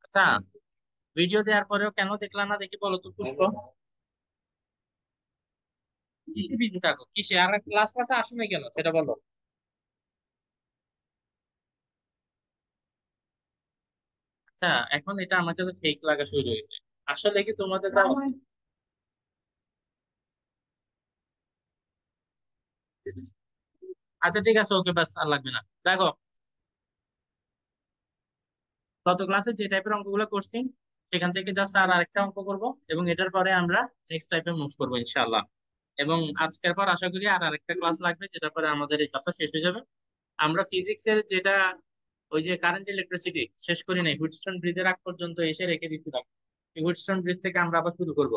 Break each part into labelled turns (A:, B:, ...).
A: আচ্ছা, ভিডিও দেওয়ার পরেও কেন দেখলাম না দেখি বলো তো পুষ্প। কি বিজি থাকো কিসে, আর ক্লাস ক্লাসে আসো না কেন সেটা বলো। আচ্ছা, এখন এটা আমার কাছে ফেক লাগা শুরু হয়েছে। আসলে কি তোমাদের আচ্ছা ঠিক আছে, ওকে, বাস আর লাগবে না। দেখো, গত ক্লাসে যে টাইপের অঙ্কগুলো করছি সেখান থেকে জাস্ট আর আরেকটা অঙ্ক করব, এবং এটার পরে আমরা নেক্সট টাইপে মুভ করবো ইনশাআল্লাহ। এবং আজকের পর আশা করি আর আরেকটা ক্লাস লাগবে, যেটার পরে আমাদের এই চাপটা শেষ হয়ে যাবে। আমরা ফিজিক্সের যেটা ওই যে কারেন্ট ইলেকট্রিসিটি শেষ করি নাই, হুইটস্টোন ব্রিজের আগ পর্যন্ত এসে রেখে দিচ্ছিলাম। এই হুইটস্টোন ব্রিজ থেকে আমরা আবার শুরু করব।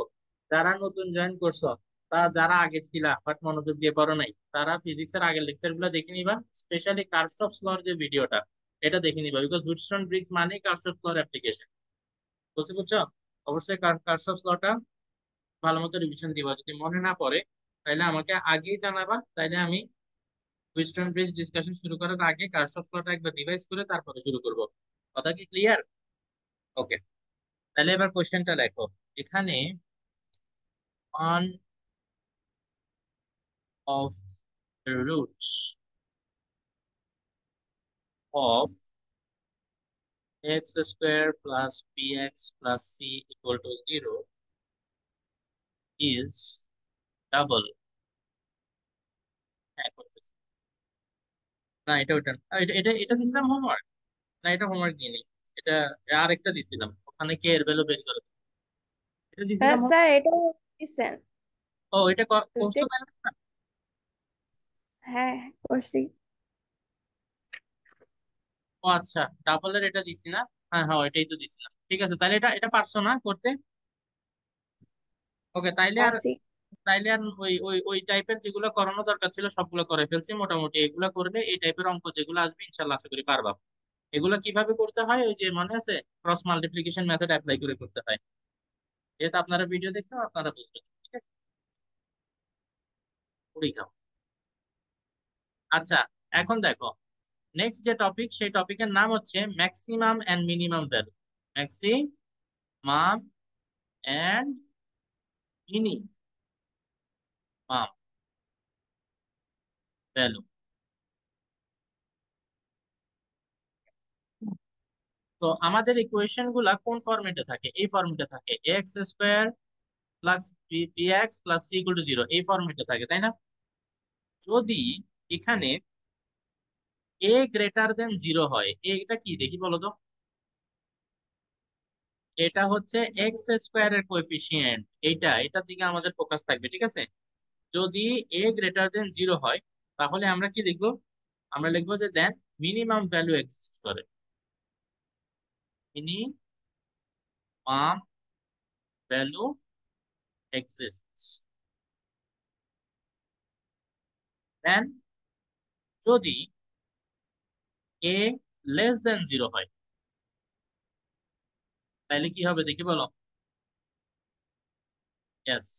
A: যারা নতুন জয়েন করছো, তা যারা আগে ছিলা বাট মনোযোগ দিয়ে পড়ো নাই, তারা ফিজিক্সের আগের লেকচার গুলো দেখে নিবা, স্পেশালি কার্ভস লর যে ভিডিওটা, এটা দেখে নিবা, বিকজ হুইটস্টোন ব্রিজ মানে কার্ভস লর অ্যাপ্লিকেশন। বুঝতে বুঝছো? অবশ্যই কার্ভস লটা ভালো মতো রিভিশন দিবা। যদি মনে না পড়ে তাহলে আমাকে আগেই জানাবা, তাইলে আমি হুইটস্টোন ব্রিজ ডিসকাশন শুরু করার আগে কার্ভস লটা একবার রিভাইজ করে তারপরে শুরু করব। কথা কি ক্লিয়ার? ওকে, তাহলে এবার কোশ্চেনটা লেখো। এখানে one of the roots of x square plus bx plus c equal to 0 is double. হ্যাঁ, করতেছি। না, এটা ওইটা না। এটা এটা এটা দিছিলাম হোমওয়ার্ক। না, এটা হোমওয়ার্ক দিইনি। এটা আরেকটা দিছিলাম, ওখানে কে এর ভ্যালু বের করে। এটা
B: হ্যাঁ
A: দিছিলাম
B: স্যার, এটাও দিচ্ছেন।
A: ও, এটা করছো
B: দুইটাই।
A: তাই না?
B: হ্যাঁ, করছি।
A: ও আচ্ছা, ডাবলের এটা দিছি না? হ্যাঁ হ্যাঁ, এটাই তো দিছিলাম। ঠিক আছে, তাহলে এটা এটা পারছো না করতে? ওকে,
B: পারছি।
A: তাইলে আর ওই ওই ওই টাইপের যেগুলো করানো দরকার ছিল সবগুলো করে ফেলছি মোটামুটি। এগুলো করলে এই টাইপের অঙ্ক যেগুলো আসবে ইনশাল্লাহ আশা করি পারবা। এগুলো কিভাবে করতে হয়, ওই যে মনে আছে, ক্রস মাল্টিপ্লিকেশন মেথড অ্যাপ্লাই করে করতে হয়। যেহেতু আপনারা ভিডিও দেখতে আপনারা বুঝবেন, ঠিক আছে? পড়ি খাও। আচ্ছা, এখন দেখো, নেক্সট যে টপিক সেই টপিকের নাম হচ্ছে maximum and minimum value. Maximum and minimum value. তো আমাদের ইকুয়েশন গুলা কোন ফরম্যাটে থাকে? এই ফরম্যাটে থাকে, X square plus B X plus C equal to zero, এই ফরম্যাটে থাকে, তাই না? যদি এখানে এ গ্রেটার দেন জিরো হয়, এটা কি দেখি বলো তো। এটা হচ্ছে এক্স স্কোয়ারের কোএফিসিয়েন্ট। এটার দিকে আমাদের ফোকাস থাকবে, ঠিক আছে? যদি এ গ্রেটার দেন জিরো হয়, তাহলে আমরা কি লিখবো? আমরা লিখবো যে দেন মিনিমাম ভ্যালু এক্সিস্ট করে। Minimum value exists. দেন যদি এ লেস দেন জিরো হয়, তাহলে কি হবে দেখি বলো। Yes,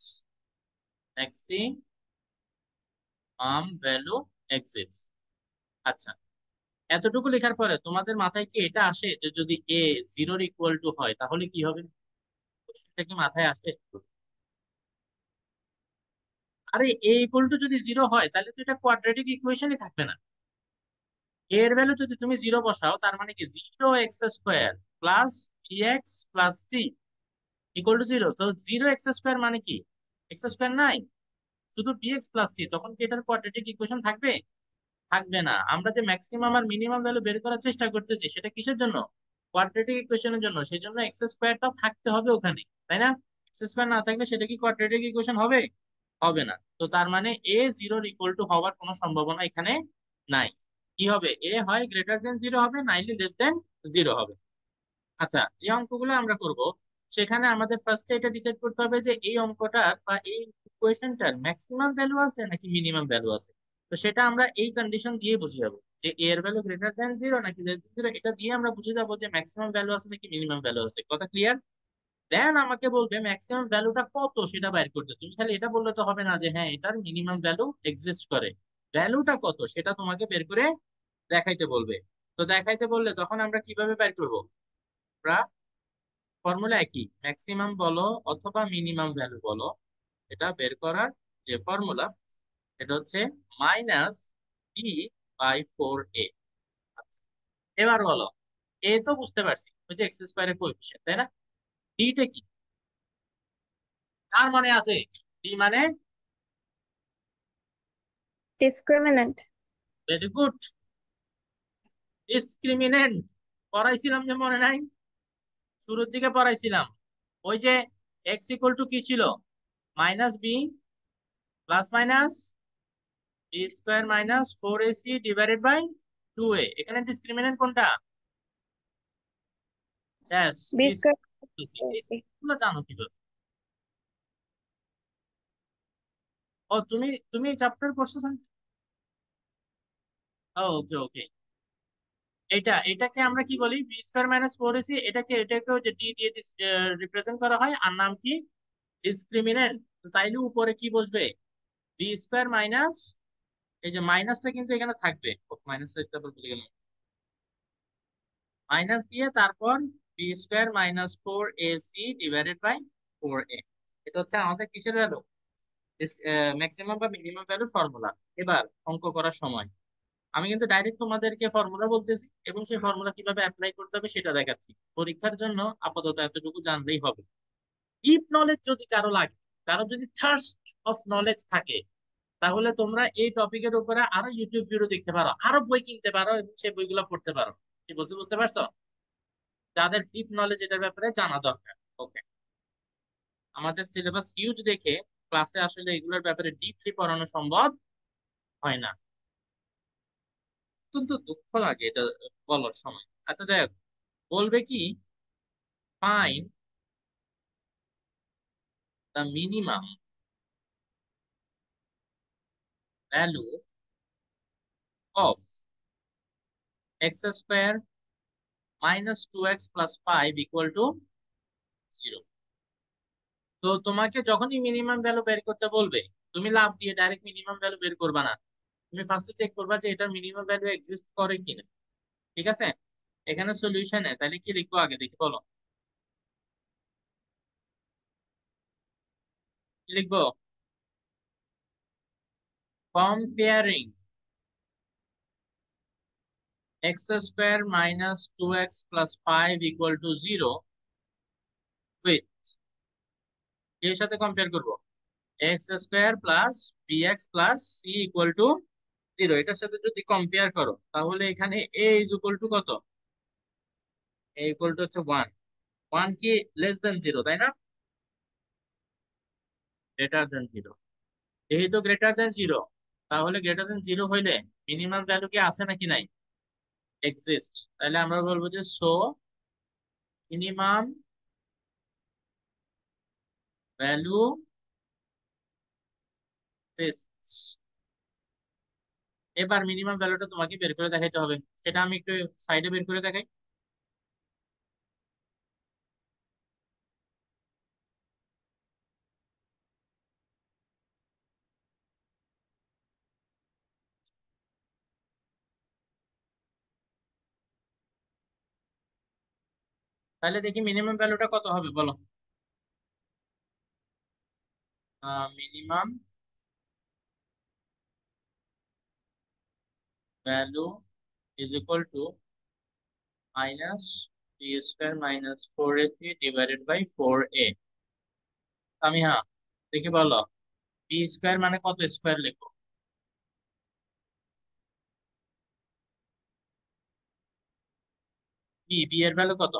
A: value exists. আচ্ছা, এতটুকু লেখার পরে তোমাদের মাথায় কি এটা আসে যে যদি এ জিরোর ইকুয়াল টু হয় তাহলে কি হবে? কোশ্চেনটা কি মাথায় আসে? আরে এ ইকুয়াল টু যদি জিরো হয় তাহলে তো এটা কোয়াড্রেটিক ইকুয়েশনই থাকবে না। এর ভ্যালু যদি তুমি জিরো বসাও, তার মানে কি zero X square plus B X plus C equal to zero. তো জিরো এক্স স্কোয়ার মানে কি? এক্স স্কোয়ার নাই, শুধু বি এক্স প্লাস সি। তখন কি এটার কোয়াড্রেটিক ইকুয়েশন থাকবে? থাকবে না। আমরা যে ম্যাক্সিমাম আর মিনিমাম ভ্যালু বের করার চেষ্টা করতেছি সেটা কিসের জন্য? কোয়াড্রেটিক ইকুয়েশনের জন্য। সেই জন্য এক্স স্কোয়ারটা থাকতে হবে ওখানে, তাই না? এক্স স্কোয়ার না থাকলে সেটা কি কোয়াড্রেটিক ইকুয়েশন হবে? হবে না। তো তার মানে এ জিরোর ইকুয়াল টু হওয়ার কোনো সম্ভাবনা এখানে নাই। কি হবে? এ হয় গ্রেটার দেন জিরো হবে, নাইলে লেস দেন জিরো হবে। আচ্ছা, যে অঙ্কগুলো আমরা করব সেখানে আমাদের ফার্স্টে এটা ডিসাইড করতে হবে যে এই অঙ্কটার বা এই ইকুয়েশনটার ম্যাক্সিমাম ভ্যালু আছে নাকি মিনিমাম ভ্যালু আছে। তো সেটা আমরা এই কন্ডিশন দিয়ে বুঝে যাবো যে এর ভ্যালু গ্রেটার দেন জিরো নাকি less than zero। এটা দিয়ে আমরা বুঝে যাবো যে ম্যাক্সিমাম ভ্যালু আছে নাকি মিনিমাম ভ্যালু আছে। কথা ক্লিয়ার? দেন আমাকে বলবে ম্যাক্সিমাম ভ্যালুটা কত সেটা বাইর করতে। তুমি খালি এটা বললে তো হবে না যে হ্যাঁ এটার মিনিমাম ভ্যালু এক্সিস্ট করে। ভ্যালুটা কত সেটা তোমাকে বের করে দেখাইতে বলবে। তো দেখাইতে বললে তখন আমরা কিভাবে বের করব? আমরা ফর্মুলা একই, ম্যাক্সিমাম বলো অথবা মিনিমাম ভ্যালু বলো, এটা বের করার যে ফর্মুলা, এটা হচ্ছে -b/4a। এবার বলো, এ তো বুঝতে পারছি, ওই যে এক্স স্কোয়ারের কোএফিসিয়েন্ট, তাই না? ডিটা কি? তার মানে আছে, ডি মানে
B: ডিসক্রিমিনেন্ট।
A: Very good, discriminant. পড়াইছিলাম যে, মনে নাই? শুরুর দিকে পড়াইছিলাম। ওই যে এক্স ইকুয়াল টু কি ছিল? -b plus minus B square minus 4ac divided by 2a। এখানে ডিসক্রিমিনেন্ট কোনটা? ব্যাস,
B: বি
A: বি
B: স্কয়ার।
A: এইগুলো জানো কিভাবে? ও, তুমি তুমি চ্যাপ্টার পড়ছো science? ওকে ওকে। এটাকে আমরা কি বলি? B square minus 4ac। এটাকে ওই যে ডি দিয়ে রিপ্রেজেন্ট করা হয়, আর নাম কি? ডিসক্রিমিনেন্ট। তাইলে উপরে কি বসবে? বি স্কোয়ার মাইনাস, এই যে মাইনাসটা কিন্তু এখানে থাকবে, মাইনাসটা একটু আবার ভুলে গেলাম, মাইনাস দিয়ে তারপর B square minus 4ac divided by 4a। এটা হচ্ছে আমাদের কিসের ভ্যালু? ম্যাক্সিমাম বা মিনিমাম ভ্যালু ফর্মুলা। এবার অঙ্ক করার সময় আমি কিন্তু ডাইরেক্ট তোমাদেরকে ফর্মুলা বলতেছি, এবং সেই ফর্মুলা কিভাবে অ্যাপ্লাই করতে হবে সেটা দেখাচ্ছি। পরীক্ষার জন্য আপাতত এতটুকু জানলেই হবে। ডিপ নলেজ যদি কারো লাগে, কারো যদি থার্স্ট অফ নলেজ থাকে, তাহলে তোমরা এই টপিকের উপরে আরো ইউটিউব ভিডিও দেখতে পারো, আরো বই কিনতে পারো, এবং সেই বইগুলো পড়তে পারো। কি বলছি, বুঝতে পারছো? যাদের ডিপ নলেজ এটার ব্যাপারে জানা দরকার। ওকে। আমাদের সিলেবাস হিউজ দেখে ক্লাসে আসলে এগুলোর ব্যাপারে ডিপলি পড়ানো সম্ভব হয় না। অত্যন্ত দুঃখ লাগে এটা বলার সময়। আচ্ছা যাই হোক, বলবে কি, fine the minimum value of x square -2x + 5 = 0। তো তোমাকে যখনই মিনিমাম ভ্যালু বের করতে বলবে, তুমি লাভ দিয়ে ডাইরেক্ট মিনিমাম ভ্যালু বের করবা না। তুমি ফার্স্টে চেক করবা যে এটার মিনিমাম ভ্যালু এক্সিস্ট করে কিনা। ঠিক আছে? এখানে সলিউশনে তাহলে কি লিখবো আগে দেখি, বলো। কি লিখবো? কম্পেয়ারিং x² - 2x + 5 = 0 উইথ, এর সাথে কম্পেয়ার করবো x² + bx + c = 0। এটার সাথে যদি কম্পেয়ার করো, তাহলে এখানে a = কত? a = হচ্ছে 1। 1 কি লেস দেন 0, তাই না? Greater than 0। যেহেতু গ্রেটার দেন 0, তাহলে গ্রেটার দেন 0 হইলে মিনিমাম ভ্যালু কি আছে নাকি নাই? এক্সিস্ট। তাহলে আমরা বলবো যে সো মিনিমাম ভ্যালু টেস্ট। এবার মিনিমাম ভ্যালুটা তোমাকে বের করে দেখাইতে হবে। সেটা আমি একটু সাইডে বের করে দেখাই। তাহলে দেখি মিনিমাম ভ্যালুটা কত হবে, বলো। Minimum value is equal to -b² - 4ac divided by 4a। আমি, হ্যাঁ, দেখি বলো, বি স্কোয়ার মানে কত স্কোয়ার লিখবো? বি এর ভ্যালু কত?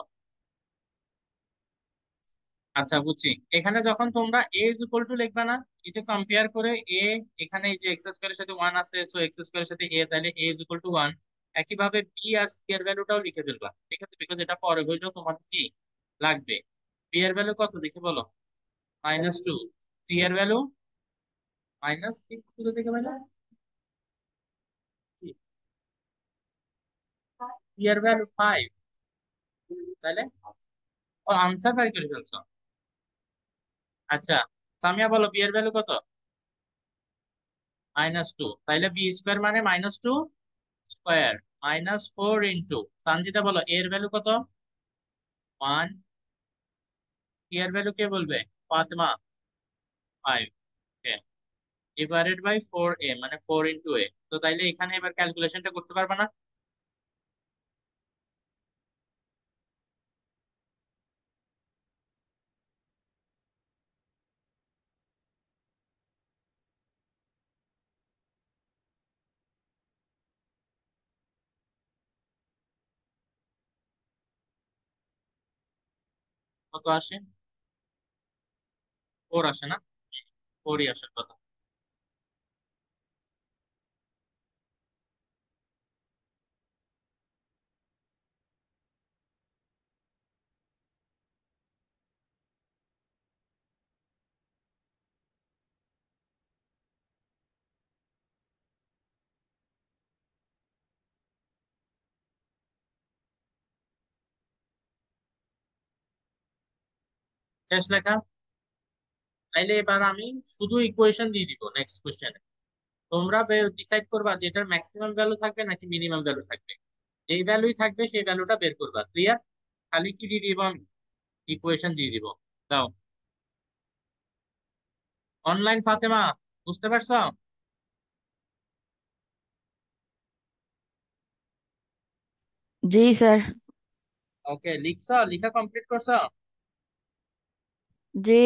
A: আচ্ছা, বুঝছি। এখানে যখন তোমরা এ ইজ ইকুয়াল টু লিখবে না, এটা কম্পেয়ার করে এ, এখানে এই যে এক্স স্কোয়ারের সাথে 1 আছে, সো এক্স স্কোয়ারের সাথে এ, তাহলে এ ইজ ইকুয়াল টু 1। একইভাবে বি আর সি এর ভ্যালুটাও লিখে ফেলবা, ঠিক আছে? বিকজ এটা পরে হইলেও তোমার কি লাগবে। বি এর ভ্যালু কত দেখি বলো? -2। সি এর ভ্যালু -6 কোথা থেকে পেলে? সি এর ভ্যালু 5। তাহলে ও আনসার বাই করে ফেলছো। আচ্ছা, সামিয়া বলো, বি এর ভ্যালু কত? -2, তাইলে বি স্কোয়ার মানে -2 স্কোয়ার -4 সঞ্জিতা বলো এর ভ্যালু কত? 1। এর ভ্যালু কে বলবে? ফাতেমা। 5। ডিভাইডেড বাই 4a মানে 4 × a। তো তাইলে এখানে এবার ক্যালকুলেশনটা করতে পারবা না? কত আসে? 4 আসে না? 4ই আসার কথা। শেষ লেখা? তাইলে এবার আমি শুধু ইকুয়েশন দিয়ে দিব নেক্সট কোশ্চেনে। তোমরা ডিসাইড করবা যে এটার ম্যাক্সিমাম ভ্যালু থাকবে নাকি মিনিমাম ভ্যালু থাকবে। যেই ভ্যালুই থাকবে সেই ভ্যালুটা বের করবা। ক্লিয়ার? খালি কি দিয়ে দিব আমি? ইকুয়েশন দিয়ে দিব। দাও। অনলাইন ফাতেমা, বুঝতে পারছো?
C: जी सर।
A: ওকে, লিখছো? লিখা কমপ্লিট করছো?
C: जी।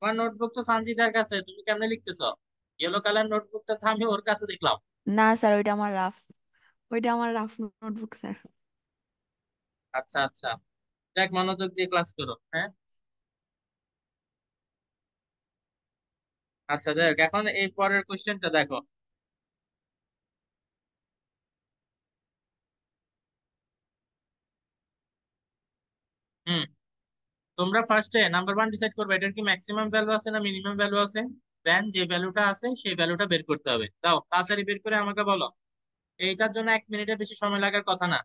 A: তোমার নোটবুক তো সানজিদার কাছে, তুমি কেমনে লিখতেছো? ইয়েলো কালার নোটবুকটা তো আমি ওর কাছে দেখলাম।
C: না স্যার, ওইটা আমার রাফ নোটবুক স্যার।
A: আচ্ছা আচ্ছা, দেখ মনোযোগ দিয়ে ক্লাস করো, হ্যাঁ? আচ্ছা দেখ, এখন এই পরের কোশ্চেনটা দেখো। হুম, তোমরা ফার্স্টে নাম্বার ওয়ান ডিসাইড করবে এটার কি ম্যাক্সিমাম ভ্যালু আছে না মিনিমাম ভ্যালু আছে। দেন যে ভ্যালুটা আছে সেই ভ্যালুটা বের করতে হবে। দাও তাড়াতাড়ি বের করে আমাকে বলো। এইটার জন্য 1 মিনিটের বেশি সময় লাগার কথা না।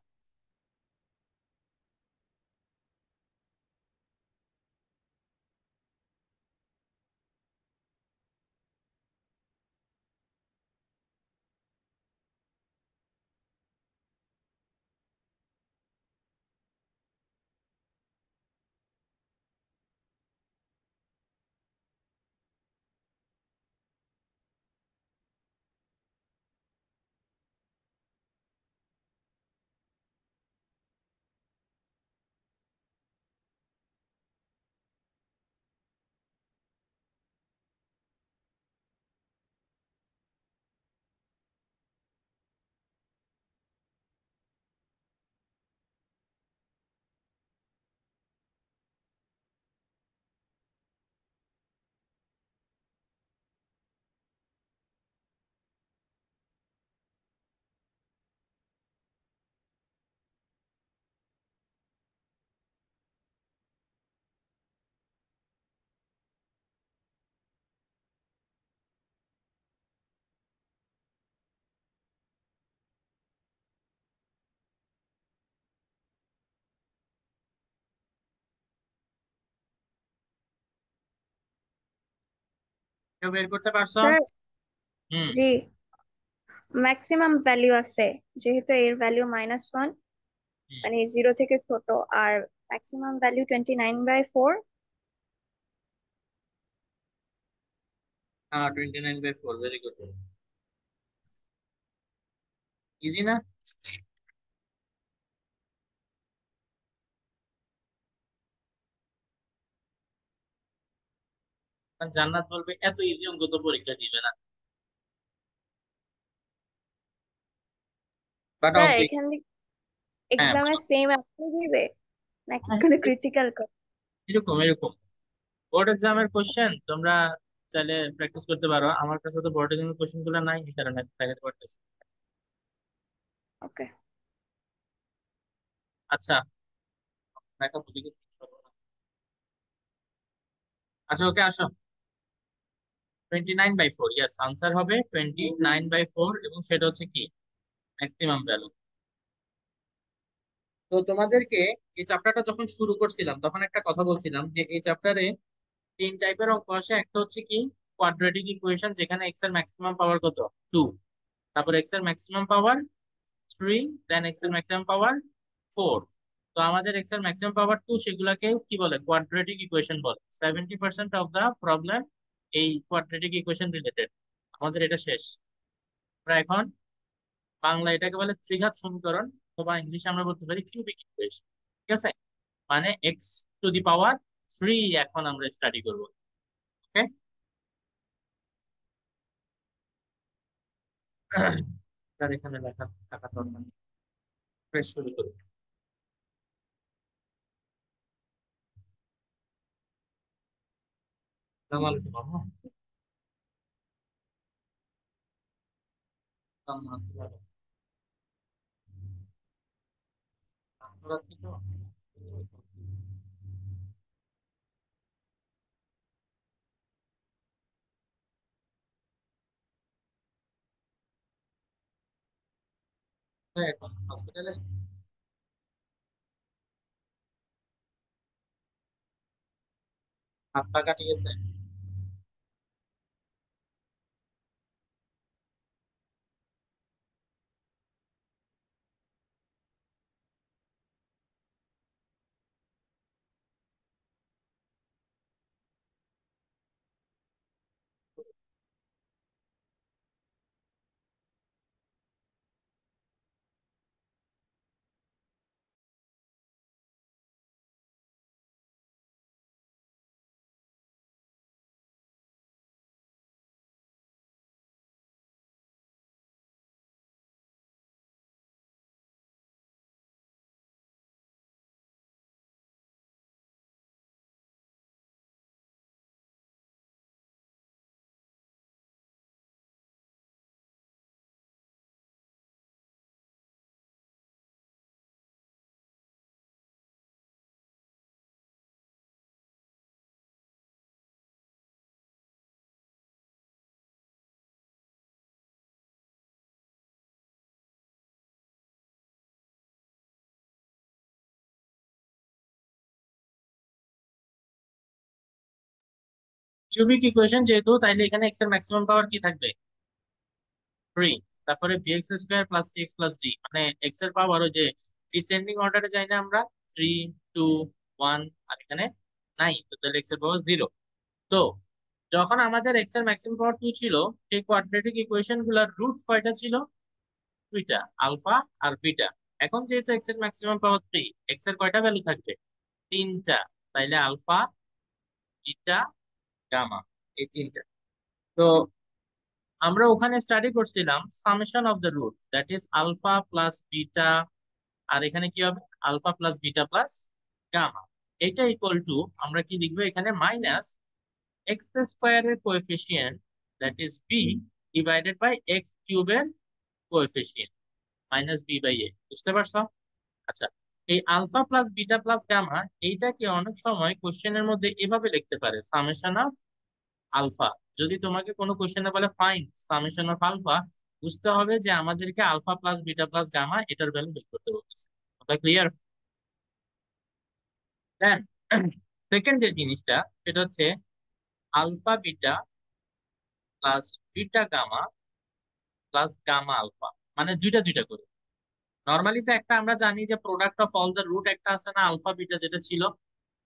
A: কেউ বের করতে পারছো?
B: স্যার,
A: হুম।
B: জি, ম্যাক্সিমাম ভ্যালু আছে, যেহেতু এর ভ্যালু -1,
A: হুম।
B: মানে 0 থেকে ছোট। আর ম্যাক্সিমাম ভ্যালু 29/4।
A: হ্যাঁ, 29/4, ভেরি গুড। ইজি না? আর জান্নাত বলবে এত ইজি অঙ্ক তো পরীক্ষা দিবে না। বাট
B: স্যার,
A: অঙ্ক।
B: এখান থেকে
A: হ্যাঁ
B: এক্সামে
A: বলো।
B: সেম অ্যাপ্লাই দিবে নাকি
A: হ্যাঁ,
B: কোনো ক্রিটিক্যাল?
A: এরকম এরকম বোর্ড এক্সামের কোশ্চেন তোমরা চাইলে প্র্যাকটিস করতে পারো। আমার কাছে তো বোর্ড এক্সামের কোশ্চেন গুলো নাই, এই কারণে দেখাতে পারতেছি।
B: ওকে।
A: আচ্ছা, দেখা ভুলে গেছি। আচ্ছা ওকে, আসো। 29/4, ইয়াস, আনসার হবে 29/4, এবং সেটা হচ্ছে কি ম্যাক্সিমাম ভ্যালু। তো তোমাদেরকে এই চ্যাপ্টারটা যখন শুরু করছিলাম তখন একটা কথা বলছিলাম যে এই চ্যাপ্টারে তিন টাইপের অঙ্ক আসে। একটা হচ্ছে কি কোয়াড্রেটিক ইকুয়েশন যেখানে এক্স এর ম্যাক্সিমাম পাওয়ার কত 2, তারপর এক্স এর ম্যাক্সিমাম পাওয়ার 3, দেন এক্স এর ম্যাক্সিমাম পাওয়ার 4। তো আমাদের এক্স এর ম্যাক্সিমাম পাওয়ার 2 সেগুলাকে কি বলে কোয়াড্রেটিক ইকুয়েশন বলে। 70% অফ দা প্রবলেম এই কোয়াড্রেটিক ইকুয়েশন রিলেটেড। আমাদের এটা শেষ। আমরা এখন বাংলা এটাকে বলে ত্রিঘাত সমীকরণ, অথবা ইংলিশে আমরা বলতে পারি কিউবিক ইকুয়েশন। ঠিক আছে, মানে এক্স টু দি পাওয়ার 3 এখন আমরা স্টাডি করব। ওকে, তার এখানে লেখা থাকা দরকার। বেশ, শুরু করি। আসসালামু আলাইকুম আপু। কেমন আছেন? ভালো? ভালো আছি তো? তো এখন হসপিটালে হাত পা কাটি গেছে? কিউবিক ইকুয়েশন যেহেতু, তাইলে এখানে এক্স এর ম্যাক্সিমাম পাওয়ার কি থাকবে? 3। তারপরে bx square plus cx plus d, মানে এক্স এর পাওয়ার ওই যে ডিসেন্ডিং অর্ডারে যাই না আমরা, 3, 2, 1, আর এখানে নাই, তো তাহলে এক্স এর পাওয়ার 0। তো যখন আমাদের এক্স এর ম্যাক্সিমাম পাওয়ার 2 ছিল, সেই কোয়াড্রেটিক ইকুয়েশন গুলার রুট কয়টা ছিল? দুইটা, আলফা আর বিটা। এখন যেহেতু এক্স এর ম্যাক্সিমাম পাওয়ার 3, এক্স এর কয়টা ভ্যালু থাকবে? তিনটা। তাইলে আলফা, বিটা, গামা, এই তিনটা। তো আমরা ওখানে স্টাডি করছিলাম summation of the root, that is alpha plus beta, আর এখানে কি হবে? Alpha plus beta plus gamma. এটা ইকুয়াল টু, আমরা কি লিখবো এখানে, মাইনাস এক্স স্কোয়ারের coefficient, that is b, divided by x কিউবের coefficient, minus b by a. বুঝতে পারছো? আচ্ছা, এই alpha plus beta plus gamma, এইটাকে অনেক সময় কোশ্চেনের মধ্যে এভাবে লিখতে পারে, সামেশন অফ আলফা। যদি তোমাকে কোনো কোশ্চেনে বলে ফাইন্ড সামেশন অফ আলফা, বুঝতে হবে যে আমাদেরকে alpha plus beta plus gamma এটার ভ্যালু বের করতে বলতেছে। ওটা ক্লিয়ার? দেন সেকেন্ড যে জিনিসটা, সেটা হচ্ছে alpha beta plus beta gamma plus gamma alpha, মানে দুইটা দুইটা করে। নর্মালি তো একটা আমরা জানি যে product of all the root একটা আছে না, আলফা বিটা যেটা ছিল,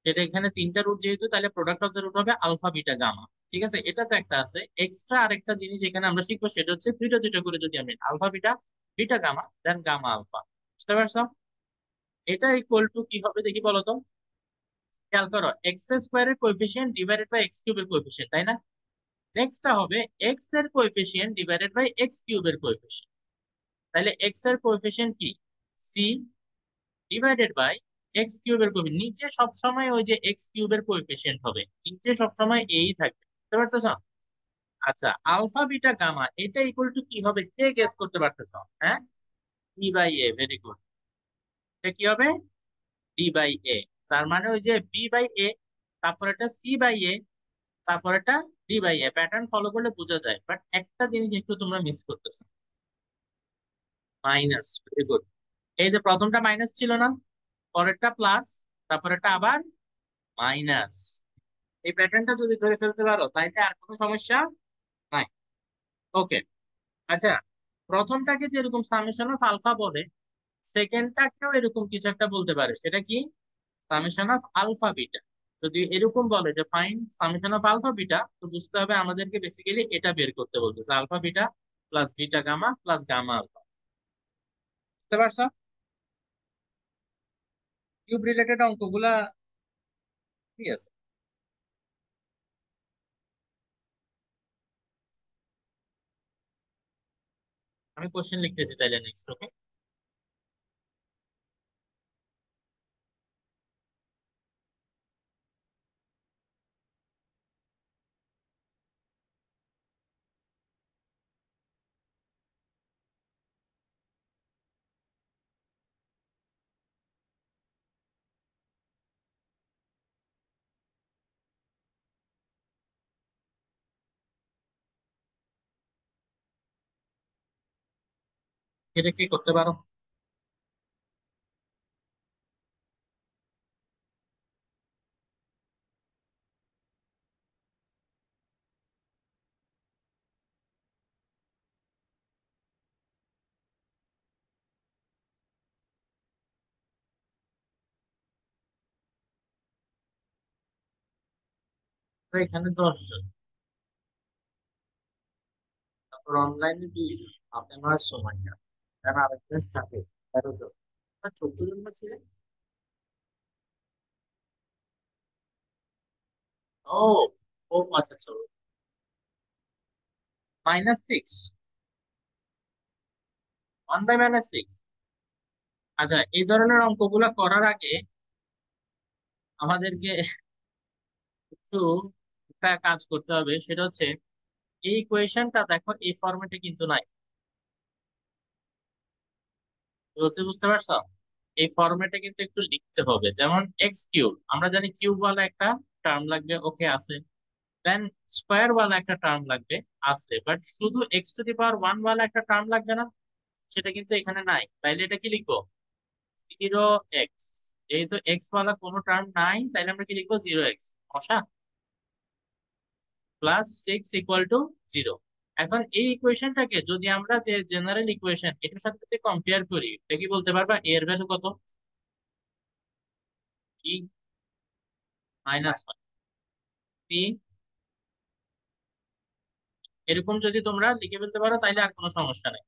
A: সেটা এখানে তিনটা রুট যেহেতু, তাহলে প্রোডাক্ট অফ দ্য রুট হবে আলফা বিটা গামা। ঠিক আছে, এটা তো একটা আছে। এক্সট্রা আরেকটা জিনিস এখানে আমরা শিখবো, সেটা হচ্ছে দুইটা দুইটা করে যদি আমি alpha beta, beta gamma, then gamma alpha. বুঝতে পারছো? এটা ইকুয়াল টু কি হবে দেখি বলো তো। খেয়াল করো, এক্স স্কোয়ারের কোএফিসিয়েন্ট ডিভাইডেড বাই এক্স কিউবের কোএফিসিয়েন্ট, তাই না? নেক্সটটা হবে এক্স এর কোএফিসিয়েন্ট ডিভাইডেড বাই এক্স কিউবের কোএফিসিয়েন্ট। তাহলে এক্স এর কোএফিসিয়েন্ট কি? সি, ডিভাইডেড বাই এক্স কিউবের কোএফিসিয়েন্ট, নিচে সবসময় ওই যে এক্স কিউবের কোএফিসিয়েন্ট হবে, নিচে সবসময় এই থাকবে। বুঝতে পারতেছো? আচ্ছা, আলফা বিটা গামা এটা ইকুয়াল টু কি হবে, কে গেস করতে পারতেছো? হ্যাঁ, D by A. Very good. এটা কি হবে? D by A. তার মানে ওই যে বি বাই এ, তারপর এটা সি বাই এ, তারপর এটা D by A. Pattern follow করলে বোঝা যায়, বাট একটা জিনিস একটু তোমরা মিস করতেছো, মাইনাস। Very good. এই যে প্রথমটা মাইনাস ছিল না, পরেরটা প্লাস, তারপর এটা আবার মাইনাস। এই প্যাটার্নটা যদি ধরে ফেলতে পারো তাইলে আর কোনো সমস্যা নাই। ওকে। আচ্ছা, প্রথমটাকে যেরকম সামেশন অফ আলফা বলে, সেকেন্ডটাকেও এরকম কিছু একটা বলতে পারে। সেটা কি? Summation of alpha beta. যদি এরকম বলে যে find summation of alpha beta, তো বুঝতে হবে আমাদেরকে বেসিক্যালি এটা বের করতে বলতেছে, alpha beta plus beta gamma plus gamma alpha. বুঝতে পারছো? কিউব রিলেটেড অঙ্কগুলা ঠিক আছে। আমি কোশ্চেন লিখতেছি তাইলে নেক্সট। ওকে, এটা কি করতে পারো? তো এখানে 10 জন, তারপর অনলাইনে 2 জন, হাতে নেওয়ার সময় না, কারণ আরেকজন সাথে 13 জন, 14 জন না ছিলেন? ও, ও আচ্ছা আচ্ছা, -6, 1/-6। আচ্ছা, এই ধরনের অঙ্কগুলা করার আগে আমাদেরকে একটু একটা কাজ করতে হবে। সেটা হচ্ছে, এই ইকুয়েশনটা দেখো এই ফরম্যাটে কিন্তু নাই। বলছি, বুঝতে পারছো? এই ফরম্যাটে কিন্তু একটু লিখতে হবে। যেমন এক্স কিউব, আমরা জানি কিউব ওয়ালা একটা টার্ম লাগবে, ওকে আছে। দেন স্কোয়ার ওয়ালা একটা টার্ম লাগবে, আছে। বাট শুধু x⁻1 ওয়ালা একটা টার্ম লাগবে না, সেটা কিন্তু এখানে নাই। তাইলে এটা কি লিখবো? 0x। যেহেতু এক্স ওয়ালা কোনো টার্ম নাই, তাইলে আমরা কি লিখবো? 0x +6 = 0। এখন এই ইকুয়েশনটাকে যদি আমরা যে জেনারেল ইকুয়েশন এটার সাথে যদি কম্পেয়ার করি, এটা কি বলতে পারবা এর ভ্যালু কত? ই -1, পি, এরকম যদি তোমরা লিখে ফেলতে পারো তাইলে আর কোনো সমস্যা নেই।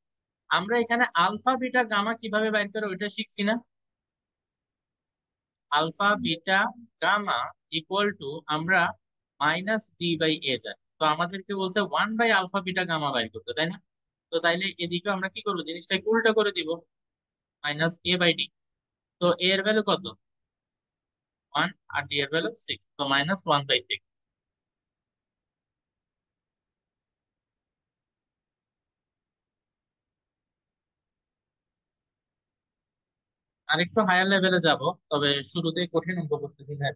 A: আমরা এখানে আলফা বিটা গামা কিভাবে বাইর করে ওইটা শিখছি না? Alpha beta gamma equal to আমরা -d/a যাই, তো আমাদেরকে বলছে 1/আলফা বিটা গামা বাইর করতে, তাই না? তো তাইলে এদিকে আমরা কি করবো, জিনিসটাকে উল্টা করে দিব, -a/d। তো a এর ভ্যালু কত? 1, আর d এর ভ্যালু 6, তো -1/6। আরেকটু হায়ার লেভেলে যাব, তবে শুরুতে কঠিন অঙ্ক করতেছি, হ্যাঁ।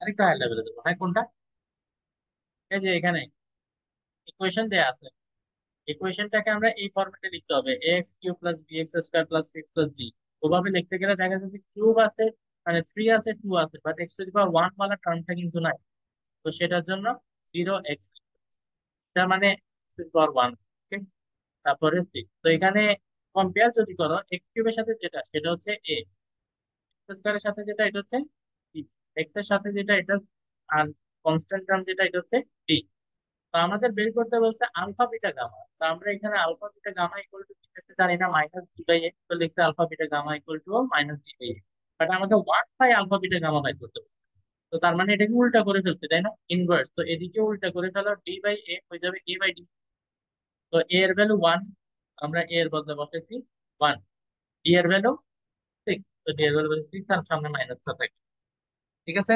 A: আরেকটু হায়ার লেভেলে যাবো, হ্যাঁ। কোনটা? এই যে এখানে ইকুয়েশন দেয়া আছে, ইকুয়েশনটাকে আমরা এই ফরম্যাটে লিখতে হবে, ax³ + bx² + 6 + d। ওভাবে লিখতে গেলে দেখা যাচ্ছে কিউব আছে, মানে 3 আছে, 2 আছে, বাট x⁻1 ওয়ালা টার্মটা কিন্তু নাই। তো সেটার জন্য 0x, তার মানে x⁻1। তারপরে 6। তো এখানে কম্পেয়ার যদি করো, এক্স কিউবের সাথে যেটা সেটা হচ্ছে এ, এক্স স্কয়ারের সাথে যেটা এটা হচ্ছে বি, এক্স এর সাথে যেটা এটা, আর কনস্ট্যান্ট টার্ম যেটা এটা হচ্ছে বি। তো আমাদের বের করতে বলছে আলফা বিটা গামা। তো আমরা এখানে alpha beta gamma equal to লিখতে জানি না, -d/x, তো লিখতে alpha beta gamma equal to -d/x। But আমাকে 1/আলফা বিটা গামা বাই করতে বলছে। তো তার মানে এটাকে উল্টা করে ফেলতে, তাই না? ইনভার্স। তো এদিকে উল্টা করে ফেলো, d/a হয়ে যাবে a/d। তো a এর ভ্যালু 1, আমরা a এর বদলে বসাইছি 1। d এর ভ্যালু 6, তো d এর ভ্যালু 6, আর সামনে মাইনাসটা থাকে। ঠিক আছে।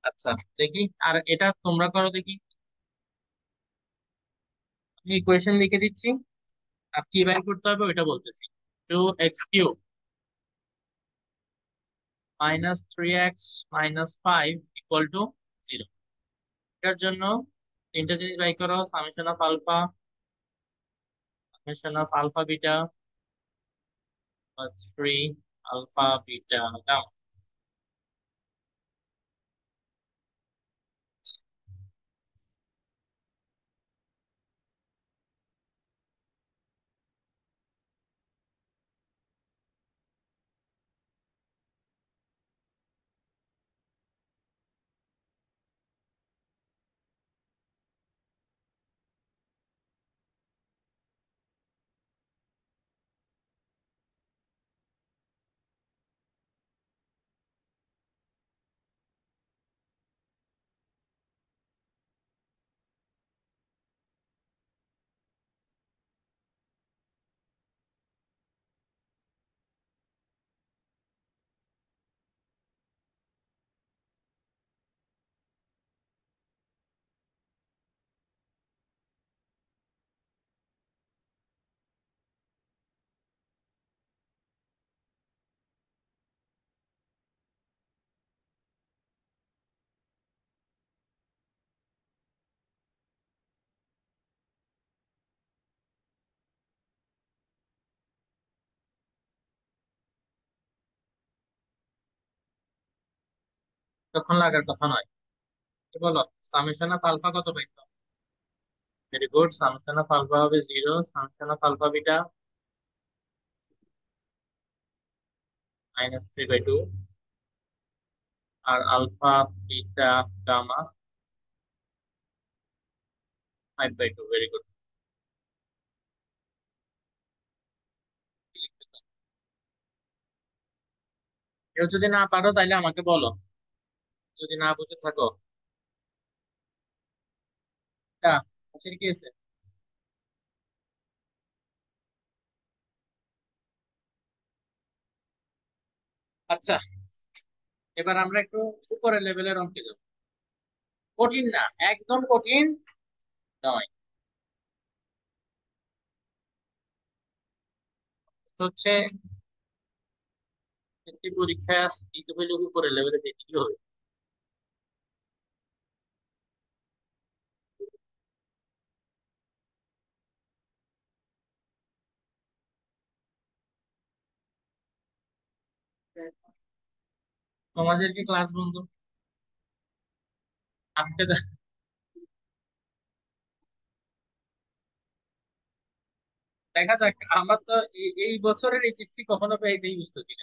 A: আচ্ছা, দেখি আর এটা তোমরা করো দেখি। আমি ইকুয়েশন লিখে দিচ্ছি, আর কি বের করতে হবে ওইটা বলতেছি। 2x³ -3x - 5 = 0। এটার জন্য তিনটা জিনিস বাই করো, summation of alpha, summation of alpha beta, 3 alpha beta gamma. এতক্ষণ লাগার কথা নয়। কি বলো, সামেশন অফ আলফা কত পাইছো? Very good, summation of alpha হবে 0, সামেশন অফ আলফা বিটা -3/2, আর alpha beta gamma 5/2। Very good. কেউ যদি না পারো তাহলে আমাকে বলো, যদি না বুঝে থাকো। তা কি আছে? আচ্ছা, এবার আমরা একটু উপরের লেভেলের অঙ্কে যাব। কঠিন না, একদম কঠিন নয়। হচ্ছে একটি পরীক্ষা দিতে হইলে উপরের লেভেলে যেতে হবে। তোমাদের কি ক্লাস বন্ধ আজকে? দেখা যাক। আমার তো এই বছরের এইচএসসি কখনো পাই এটাই বুঝতেছি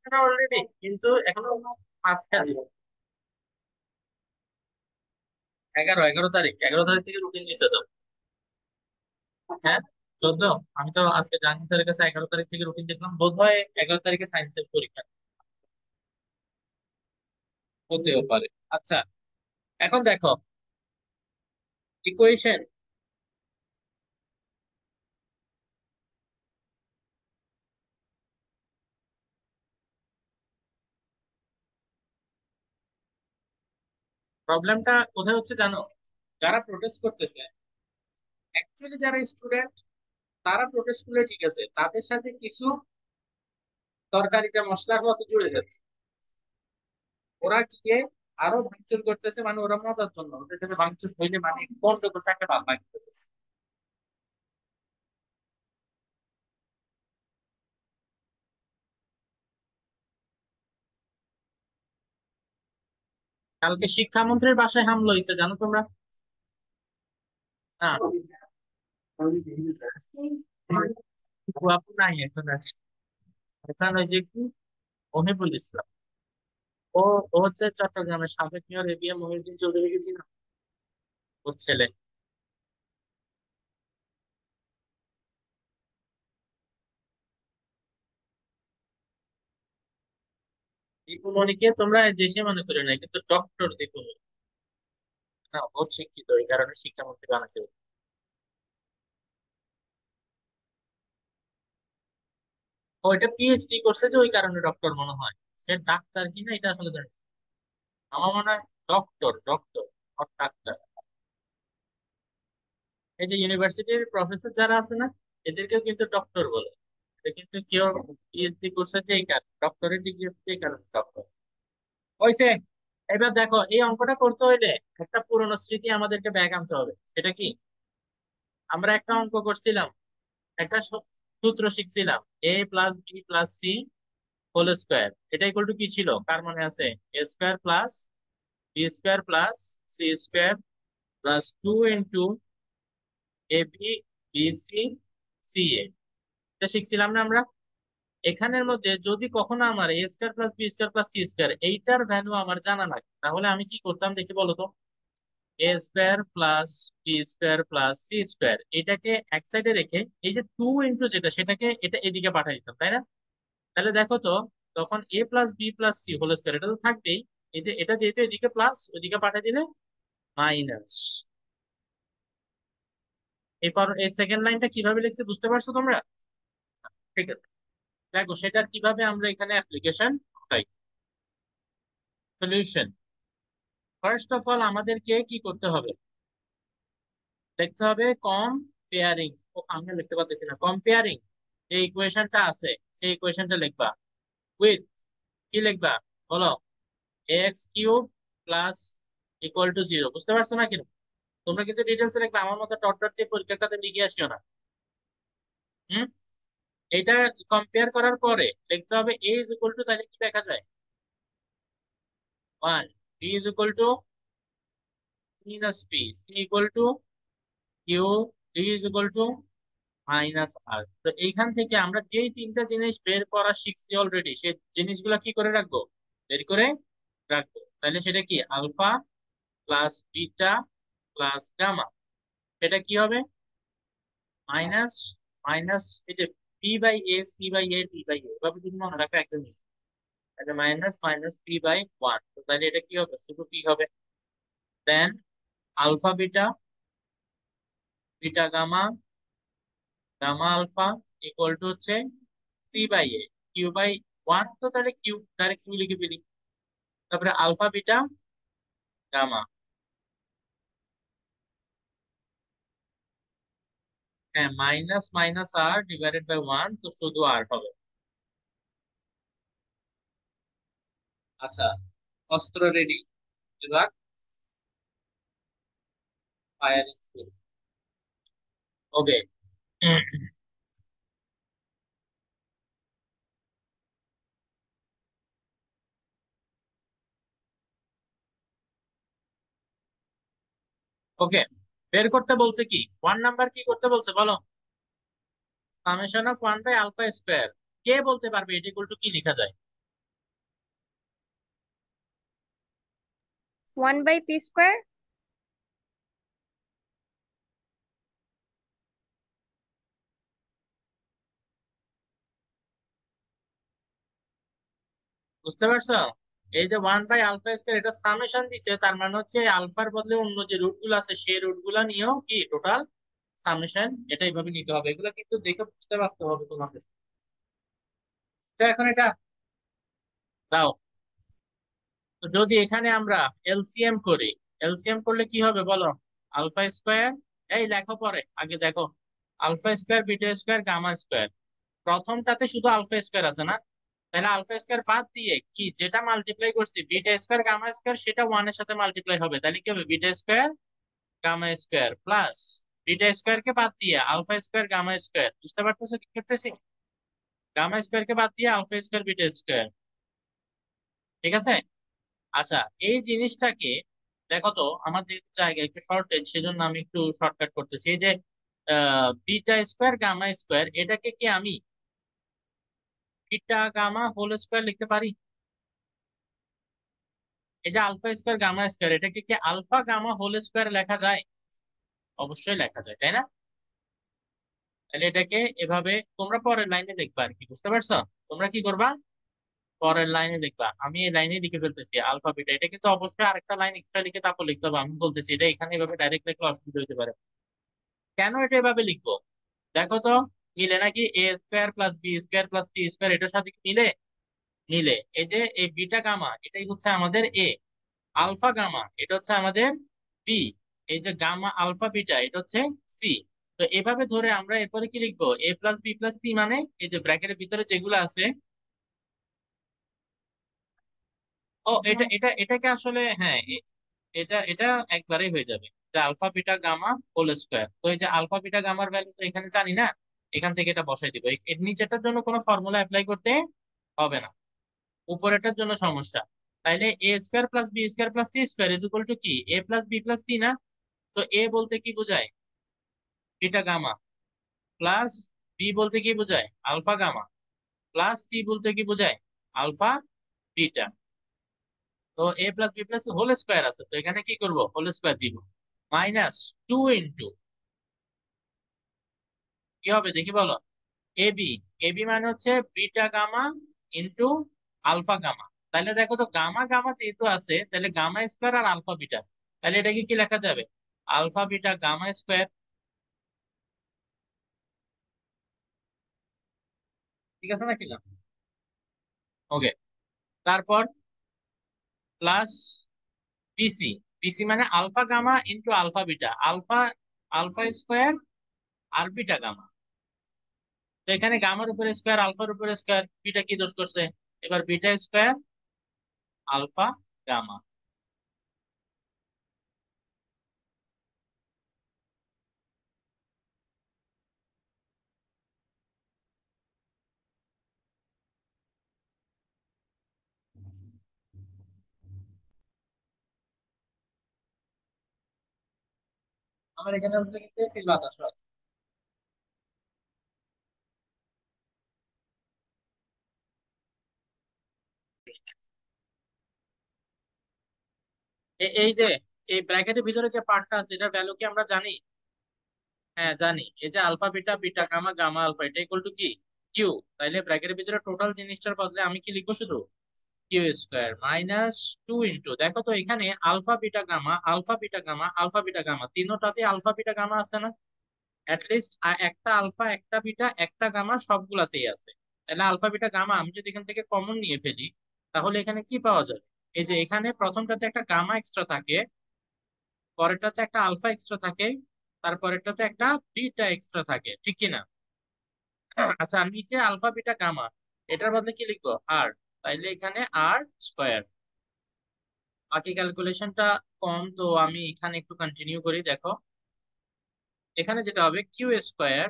A: না অলরেডি, কিন্তু এখনো পাঁচটা দিন। 11 তারিখ, 11 তারিখ থেকে রুটিন দিচ্ছে তো। হ্যাঁ, 14। আমি তো আজকে জাহাঙ্গীর স্যারের কাছে 11 তারিখ থেকে রুটিন দেখলাম, বোধ হয় 11 তারিখে সায়েন্সের পরীক্ষা হতেও পারে। আচ্ছা, এখন দেখো ইকুয়েশন। প্রবলেমটা কোথায় হচ্ছে জানো? যারা প্রোটেস্ট করতেছে, অ্যাকচুয়ালি যারা স্টুডেন্ট, তারা প্রোটেস্ট করলে ঠিক আছে, তাদের সাথে কিছু তরকারিতে মশলার মতো জুড়ে যাচ্ছে। ওরা গিয়ে আরো ভাঙচুর করতেছে, মানে ওরা মজার জন্য, ওদের সাথে ভাঙচুর হইলে মানে গন্ডগোল একটা ভাব লাগতেছে। কালকে শিক্ষামন্ত্রীর বাসায় হামলা হয়েছে, জানো তোমরা? না, আপু আপু নাই এখন আর। এখন ওই যে কি, মহিবুল ইসলাম, ও ও হচ্ছে চট্টগ্রামের সাবেক মেয়র এবিএম মহিউদ্দিন চৌধুরী কি ছিল, ওর ছেলে। দীপুমণিকে তোমরা দেশে মনে করে না, কিন্তু ডক্টর দীপুমণি না, বহুত শিক্ষিত, এই কারণে শিক্ষামন্ত্রী বানাচ্ছে। ও এটা পিএইচডি করছে যে, ওই কারণে ডক্টর মনে হয়। সে ডাক্তার কিনা এটা আসলে জানি না। আমার মনে হয় ডক্টর, ডক্টর আর ডাক্তার। এই যে ইউনিভার্সিটির প্রফেসর যারা আছে না, এদেরকেও কিন্তু ডক্টর বলে। এটা কিন্তু কেউ পিএইচডি করছে যে এই কারণে, ডক্টরের ডিগ্রি হচ্ছে এই কারণে ডক্টর হয়েছে। এবার দেখো, এই অঙ্কটা করতে হইলে একটা পুরনো স্মৃতি আমাদেরকে ব্যাক আনতে হবে। সেটা কি? আমরা একটা অঙ্ক করছিলাম, একটা সূত্র শিখছিলাম, a+b+c হোল স্কোয়ার। এটা ইকুয়াল টু কি ছিল, কার মনে আছে? a² + b² + c² + 2 ab bc ca। এটা শিখছিলাম না আমরা? এখানের মধ্যে যদি কখনো আমার a² + b² + c² এইটার ভ্যালু আমার জানা লাগে, তাহলে আমি কি করতাম দেখি বলো তো। a² + b² + c² এটাকে এক সাইডে রেখে এই যে 2 যেটা, সেটাকে এটা এদিকে পাঠিয়ে দিতাম, তাই না? তাহলে দেখো তো, তখন a+b+c হোল স্কয়ার এটা তো থাকবেই। এই যে এটা যেহেতু এদিকে প্লাস, ওইদিকে পাঠিয়ে দিলে মাইনাস। এই সেকেন্ড লাইনটা কিভাবে লিখছে বুঝতে পারছো তোমরা? ঠিক আছে, দেখো সেটা কিভাবে আমরা এখানে application pi. Solution, first of all আমাদেরকে কি করতে হবে? লিখতে হবে কম্পেয়ারিং। ও আমি আর লিখতে পারতেছি না। কম্পেয়ারিং যে ইকুয়েশনটা আছে, সেই ইকুয়েশনটা লিখবা উইথ, কি লিখবা বলো? x³ + = 0। বুঝতে পারছো না কিন্তু? তোমরা কিন্তু ডিটেলসে লিখবে, আমার মতো ডট ডট দিয়ে পরীক্ষাটাতে লিখে আসিও না। হুম। এটা কম্পেয়ার করার পরে লিখতে হবে a = তাহলে কি দেখা যায়? 1, b is equal to minus p, c equal to q, d is equal to minus r. তো এইখান থেকে আমরা যেই তিনটা জিনিস বের করা শিখছি অলরেডি, সেই জিনিসগুলো কি করে রাখবো, বের করে রাখবো। তাহলে সেটা কি, alpha plus beta plus gamma, সেটা কি হবে, মাইনাস মাইনাস এই যে p by a, c by a, d by a, এভাবে যদি মনে রাখো একদম easy। তাহলে minus minus p by one, তো তাহলে এটা কি হবে, শুধু পি হবে। Then alpha beta, beta gamma, gamma alpha equal to হচ্ছে p by a, q by one, তো তাহলে কিউ ডাইরেক্ট কিউ লিখে ফেলি। তারপরে আলফা বিটা গামা, হ্যাঁ মাইনাস মাইনাস আর ডিভাইডেড বাই ওয়ান, তো শুধু আর হবে। আচ্ছা, অস্ত্র রেডি, এবার ফায়ারিং শুরু। ওকে, ওকে, বের করতে বলছে কি, ওয়ান নাম্বার কি করতে বলছে বলো, summation of one by alpha square. কে বলতে পারবে এটা ইকুয়াল টু কি লেখা যায়?
B: 1/p²।
A: বুঝতে পারছো? এই যে ওয়ান বাই আলফা স্কোয়ার, এটা সামেশন দিছে, তার মানে হচ্ছে আলফার বদলে অন্য যে রুট গুলো আছে সেই রুট গুলা নিয়েও কি টোটাল সামেশন, এটা এইভাবে নিতে হবে। এগুলো কিন্তু দেখে বুঝতে পারতে হবে তোমাদের। তো এখন এটা দাও, তো যদি এখানে আমরা এলসিএম করি, এলসিএম করলে কি হবে বলো, আলফা স্কোয়ার, এই লেখো পরে, আগে দেখো, alpha square beta square gamma square, প্রথমটাতে শুধু আলফা স্কোয়ার আছে না, তাহলে আলফা স্কোয়ার বাদ দিয়ে কি যেটা মাল্টিপ্লাই করছি বিটা স্কোয়ার গামা স্কোয়ার, সেটা ওয়ান এর সাথে মাল্টিপ্লাই হবে, তাহলে কি হবে, beta square gamma square plus beta square কে বাদ দিয়ে আলফা স্কোয়ার গামা স্কোয়ার। বুঝতে পারতেছো কি করতেছি, গামা স্কোয়ার কে বাদ দিয়ে আলফা স্কোয়ার বিটা স্কোয়ার, ঠিক আছে। আচ্ছা, এই জিনিসটাকে দেখো তো, আমাদের জায়গায় একটু শর্টেজ, সেজন্য আমি একটু শর্টকাট করতেছি। এই যে বিটা স্কোয়ার গামা স্কোয়ার, এটাকে কি আমি বিটা গামা হোল স্কোয়ার লিখতে পারি? এই যে আলফা স্কোয়ার গামা স্কোয়ার, এটাকে কি আলফা গামা হোল স্কোয়ার লেখা যায়? অবশ্যই লেখা যায়, তাই না? তাহলে এটাকে এভাবে তোমরা পরের লাইনে লিখবা আর কি, বুঝতে পারছো? তোমরা কি করবা, পরের লাইনে লিখবা, আমি এই লাইনে লিখে ফেলতেছি আলফা বিটা, এটা কিন্তু অবশ্যই আরেকটা লাইন এক্সট্রা লিখে তারপর লিখতে হবে, আমি বলতেছি এটা এখানে এভাবে ডাইরেক্ট লিখলে অসুবিধা হতে পারে। কেন এটা এভাবে লিখবো, দেখো তো, মিলে নাকি, a square plus b square plus c square, এটার সাথে কি মিলে, মিলে। এই যে এই বিটা গামা এটাই হচ্ছে আমাদের এ, আলফা গামা এটা হচ্ছে আমাদের বি, এই যে গামা আলফা বিটা এটা হচ্ছে সি। তো এভাবে ধরে আমরা এরপরে কি লিখবো, এ প্লাস বি প্লাস সি, মানে এই যে ব্র্যাকেটের ভিতরে যেগুলো আছে, ও এটা এটা এটাকে আসলে হ্যাঁ এটা এটা একবারেই হয়ে যাবে, যে alpha beta gamma whole square. তো এই যে আলফা বিটা গামার ভ্যালু তো এখানে জানি না, এখান থেকে এটা বসাই দিব, এর নিচেটার জন্য কোনো ফর্মুলা অ্যাপ্লাই করতে হবে না, উপরেটার জন্য সমস্যা। তাইলে a square plus b square plus c square is equal to কি, a plus b plus c না? তো এ বলতে কি বোঝায়, বিটা গামা, প্লাস বি বলতে কি বোঝায়, আলফা গামা, প্লাস সি বলতে কি বোঝায়, আলফা বিটা। তো a plus b plus whole square আছে, তো এখানে কি করব, হোল স্কোয়ার দিব, মাইনাস টু ইন্টু, কি হবে দেখি বলো, এবি, এবি মানে হচ্ছে beta gamma into alpha gamma. তাহলে দেখো তো, গামা গামা যেহেতু আছে, তাহলে গামা স্কোয়ার আর আলফা বিটা, তাহলে এটাকে কি লেখা যাবে, আলফা বিটা গামা স্কোয়ার, ঠিক আছে নাকি না? ওকে, তারপর প্লাস বিসি, বিসি মানে alpha gamma into alpha beta, alpha, alpha square আর বিটা গামা। তো এখানে গামার উপরে স্কোয়ার, আলফার উপরে স্কোয়ার, বিটা কি দোষ করছে, এবার বিটা স্কোয়ার আলফা গামা। আমার এখানে হচ্ছে কিন্তু এসির বাতাস আছে। এই যে এই ব্র্যাকেটের ভিতরে যে পার্টটা আছে এটার ভ্যালু কি আমরা জানি? হ্যাঁ জানি, এই যে alpha beta beta gamma gamma alpha এটা ইকুয়াল টু কি? কিউ। তাইলে ব্র্যাকেটের ভিতরে টোটাল জিনিসটার বদলে আমি কি লিখবো? শুধু q square minus two into, দেখো তো এখানে alpha beta gamma alpha beta gamma alpha beta gamma তিনোটাতে আলফা বিটা গামা আছে না? লিস্ট একটা আলফা একটা বিটা একটা গামা সবগুলাতেই আছে। তাহলে আলফা বিটা গামা আমি যদি এখান থেকে কমন নিয়ে ফেলি তাহলে এখানে কি পাওয়া যাবে? এই যে এখানে প্রথমটাতে একটা গামা এক্সট্রা থাকে, পরেরটাতে একটা আলফা এক্সট্রা থাকে, তারপরেরটাতে একটা বিটা এক্সট্রা থাকে, ঠিক কি না? আচ্ছা আমি যে আলফা বিটা গামা এটার বদলে কি লিখবো? আর। তাইলে এখানে আর স্কোয়ার। বাকি ক্যালকুলেশনটা কম তো আমি এখানে একটু কন্টিনিউ করি, দেখো এখানে যেটা হবে কিউ স্কোয়ার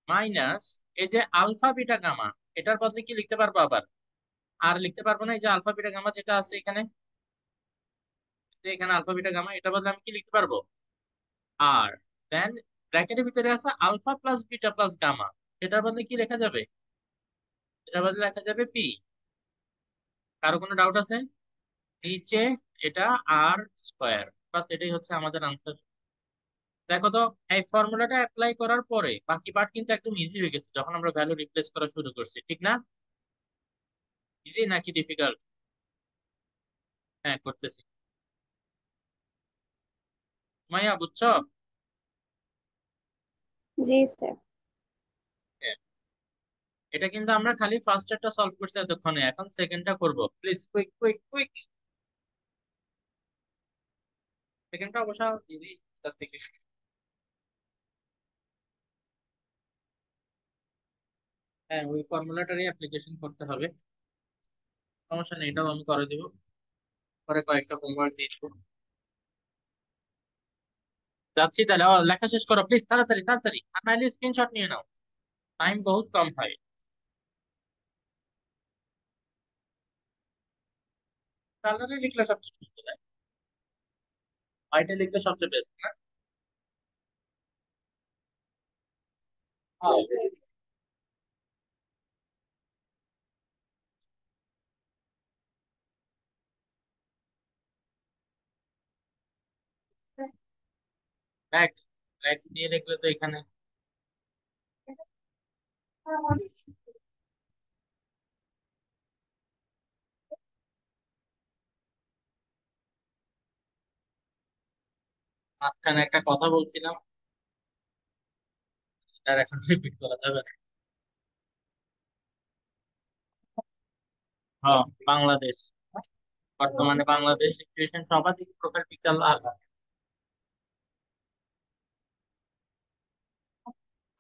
A: মাইনাস এই যে আলফা বিটা গামা এটার বদলে কি লিখতে পারবো আবার? আর লিখতে পারবো না, এই যে আলফা বিটা গামা যেটা আছে এখানে, যে এখানে আলফা বিটা গামা এটার বদলে আমি কি লিখতে পারবো? আর দেন ব্র্যাকেটের ভিতরে আছে alpha plus beta plus gamma, এটার বদলে কি লেখা যাবে? এটার বদলে লেখা যাবে পি। কারো কোনো ডাউট আছে? নিচে এটা আর স্কোয়ার, বাস এটাই হচ্ছে আমাদের আনসার। দেখো তো এই ফর্মুলাটা অ্যাপ্লাই করার পরে বাকি পার্ট কিন্তু একদম ইজি হয়ে গেছে যখন আমরা ভ্যালু রিপ্লেস করা শুরু করছি, ঠিক না? ইজি নাকি ডিফিকাল্ট? হ্যাঁ করতেছি। মাইয়া বুঝছো?
B: জি স্যার।
A: হ্যাঁ। এটা কিন্তু আমরা খালি ফার্স্ট একটা সলভ করছি এতক্ষণে, এখন সেকেন্ডটা করব, প্লিজ কুইক কুইক কুইক। সেকেন্ডটা অবশ্য ইজি তার থেকে। হ্যাঁ ওই ফর্মুলাটারই অ্যাপ্লিকেশন করতে হবে, সমস্যা নেই, এটাও আমি করে দিব, পরে কয়েকটা হোমওয়ার্ক দিয়ে দিব। যাচ্ছি তাহলে, লেখা শেষ করো প্লিজ, তাড়াতাড়ি তাড়াতাড়ি, আর নাইলে স্ক্রিনশট নিয়ে নাও, টাইম বহুত কম হয়। কালারে লিখলে সবচেয়ে সুন্দর হয়, হোয়াইটে লিখলে সবচেয়ে বেস্ট না? হ্যাঁ। ব্যাক ব্যাক দিয়ে লিখলে তো এখানে মাঝখানে একটা কথা বলছিলাম, সেটার এখন রিপিট করা যাবে না। হ্যাঁ বাংলাদেশ, বর্তমানে বাংলাদেশ সিচুয়েশন সর্বাধিক প্রকার বিকাল আলাদা।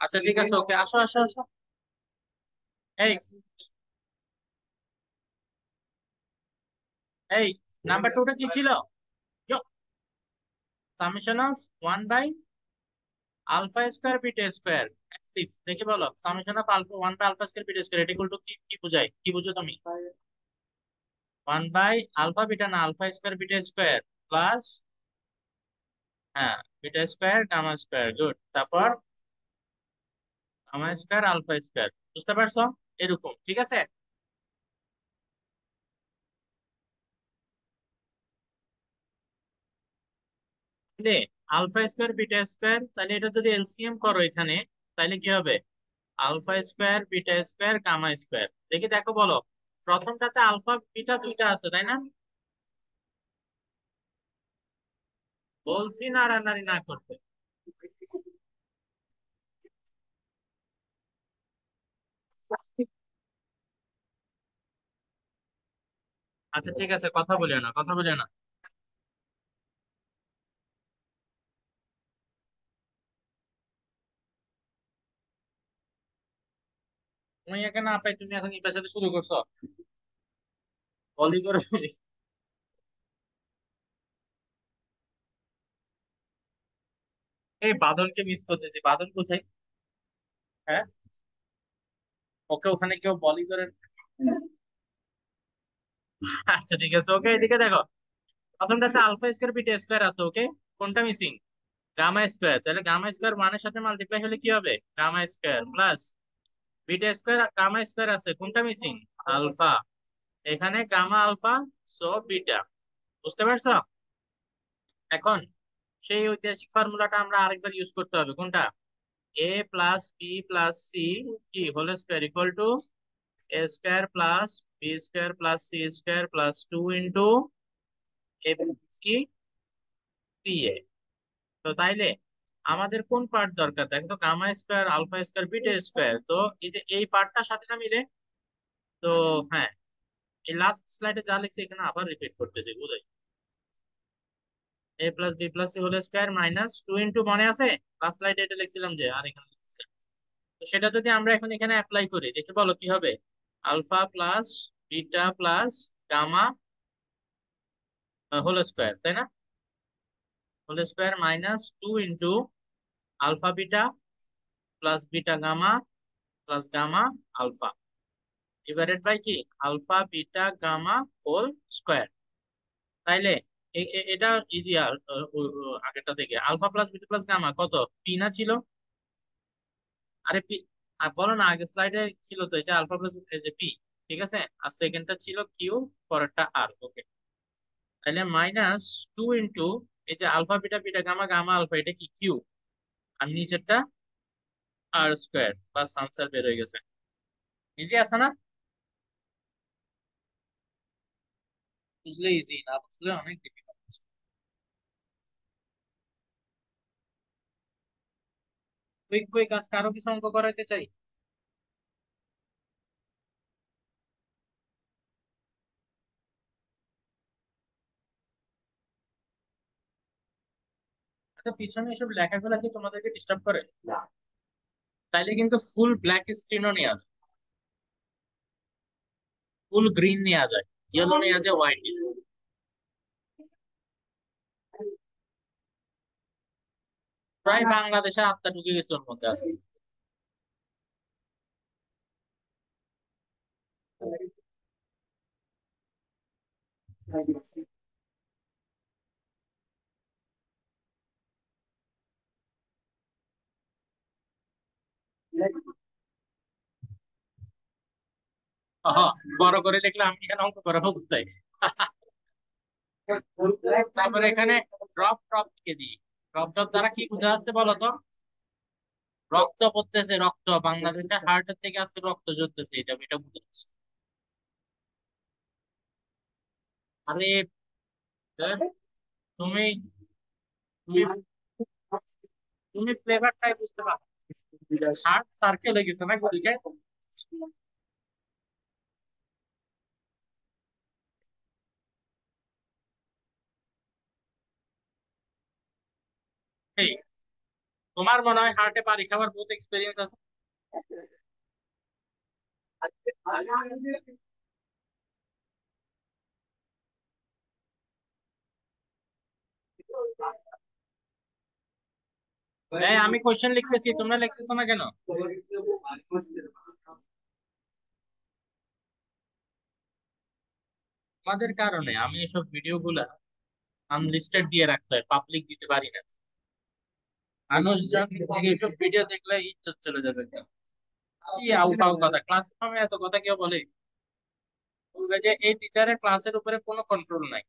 A: আচ্ছা ঠিক আছে, ওকে, আসো আসো আসো। এই এই নাম্বার টুটা কি ছিল? Summation of one by alpha square beta square. দেখি বলো, summation of alpha one by alpha square beta square এটা ইকুয়াল টু কি কি বোঝায়, কি বুঝো তুমি? ওয়ান বাই আলফা বিটা না alpha square beta square plus, হ্যাঁ beta square gamma square, good. তারপর গামা স্কোয়ার আলফা স্কোয়ার, বুঝতে পারছো? এরকম, ঠিক আছে। তাহলে আলফা স্কোয়ার বিটা স্কোয়ার, তাহলে এটা যদি এলসিএম করো এখানে তাহলে কি হবে? Alpha square beta square gamma square, দেখি দেখো বলো। প্রথমটাতে আলফা বিটা দুইটা আছে তাই না? বলছি নাড়ানাড়ি না করতে। আচ্ছা ঠিক আছে, কথা বলিও না, কথা বলিও না। তুমি এখানে না পাই, তুমি এখন ইপার সাথে শুরু করছো, বলি করে ফেলি। এই বাদলকে মিস করতেছি, বাদল কোথায়? হ্যাঁ, ওকে ওখানে কেউ বলি করে। আচ্ছা ঠিক আছে, ওকে এদিকে দেখো, প্রথমটাতে আলফা স্কোয়ার বিটা স্কোয়ার আছে, ওকে কোনটা মিসিং? গামা স্কোয়ার, তাহলে গামা স্কোয়ার ওয়ানের সাথে মাল্টিপ্লাই হলে কি হবে? Gamma square plus beta square, gamma square আছে, কোনটা মিসিং? আলফা। এখানে গামা আলফা, সো বিটা। বুঝতে পারছো? এখন সেই ঐতিহাসিক ফর্মুলাটা আমরা আরেকবার ইউজ করতে হবে, কোনটা? A plus b plus c কি whole square equal to a square plus b square plus c square plus 2 into a b c c a. তো তাইলে আমাদের কোন পার্ট দরকার? দেখো তো, gamma square alpha square beta square, তো এই যে এই পার্টটার সাথে না মিলে। তো হ্যাঁ, এই লাস্ট স্লাইডে যা লিখছি এখানে আবার রিপিট করতেছি, বুঝাই। A plus b plus c whole square minus 2 into, মনে আছে লাস্ট স্লাইডে এটা লিখছিলাম যে, আর এখানে লিখছিলাম। তো সেটা যদি আমরা এখন এখানে অ্যাপ্লাই করি, দেখে বলো কি হবে? Alpha plus beta plus gamma whole square, তাই না? Whole square minus 2 into alpha beta plus beta gamma plus gamma alpha divided by কি? Alpha beta gamma whole square. তাইলে এটা ইজি। আগেরটা থেকে alpha plus beta plus gamma কত? P না ছিল? আরে পি, বলো না, আগের স্লাইডে ছিল তো, এই যে আলফা প্লাস যে পি, ঠিক আছে। আর সেকেন্ডটা ছিল কিউ, পরেরটা আর। ওকে, তাহলে মাইনাস 2 ইন্টু এই যে alpha beta beta gamma gamma alpha, এটা কি কিউ, আর নিচেরটা আর স্কোয়ার, বাস আনসার বের হয়ে গেছে। ইজি আছে না? বুঝলে ইজি, না বুঝলে অনেক ডিফিকাল্ট। কুইক কুইক আজকে আরো কিছু অঙ্ক করাইতে চাই। আচ্ছা, পিছনে এসব লেখাগুলা কি তোমাদেরকে ডিস্টার্ব করে? তাইলে কিন্তু ফুল ব্ল্যাক স্ক্রিনও নেওয়া যায়, ফুল গ্রিন নেওয়া যায়, ইয়েলো নেওয়া যায়, হোয়াইট। প্রায় বাংলাদেশের আত্মা ঢুকে গেছে ওর মধ্যে আছে। হ্যাঁ, বড় করে লিখলে আমি এখানে অঙ্ক করাবো কোথায়? তারপরে এখানে ড্রপ ড্রপ লিখে দিই। ড্রপ ড্রপ দ্বারা কি বোঝা যাচ্ছে বলো তো? রক্ত পড়তেছে, রক্ত, বাংলাদেশে হার্টের থেকে আজকে রক্ত ঝরতেছে, এটা বুঝাচ্ছে। আরে তুমি তুমি তুমি ফ্লেভারটাই বুঝতে পারো। হার্ট সার্কেল হয়ে গেছে না গুলিকে। এই, তোমার মনে হয় হার্টে পানি খাবার বহুত এক্সপিরিয়েন্স আছে। এই, আমি কোশ্চেন লিখতেছি, তোমরা লিখতেছো না কেন? তোমাদের কারণে আমি এসব ভিডিও গুলা আনলিস্টেড দিয়ে রাখতে হয়, পাবলিক দিতে পারি না। মানুষ এইসব ভিডিও দেখলে ইজ্জত চলে যাবে। কি আউ ফাউ কথা, ক্লাসরুমে এত কথা কেউ বলে? বলবে যে এই টিচারের ক্লাসের উপরে কোনো কন্ট্রোল নাই।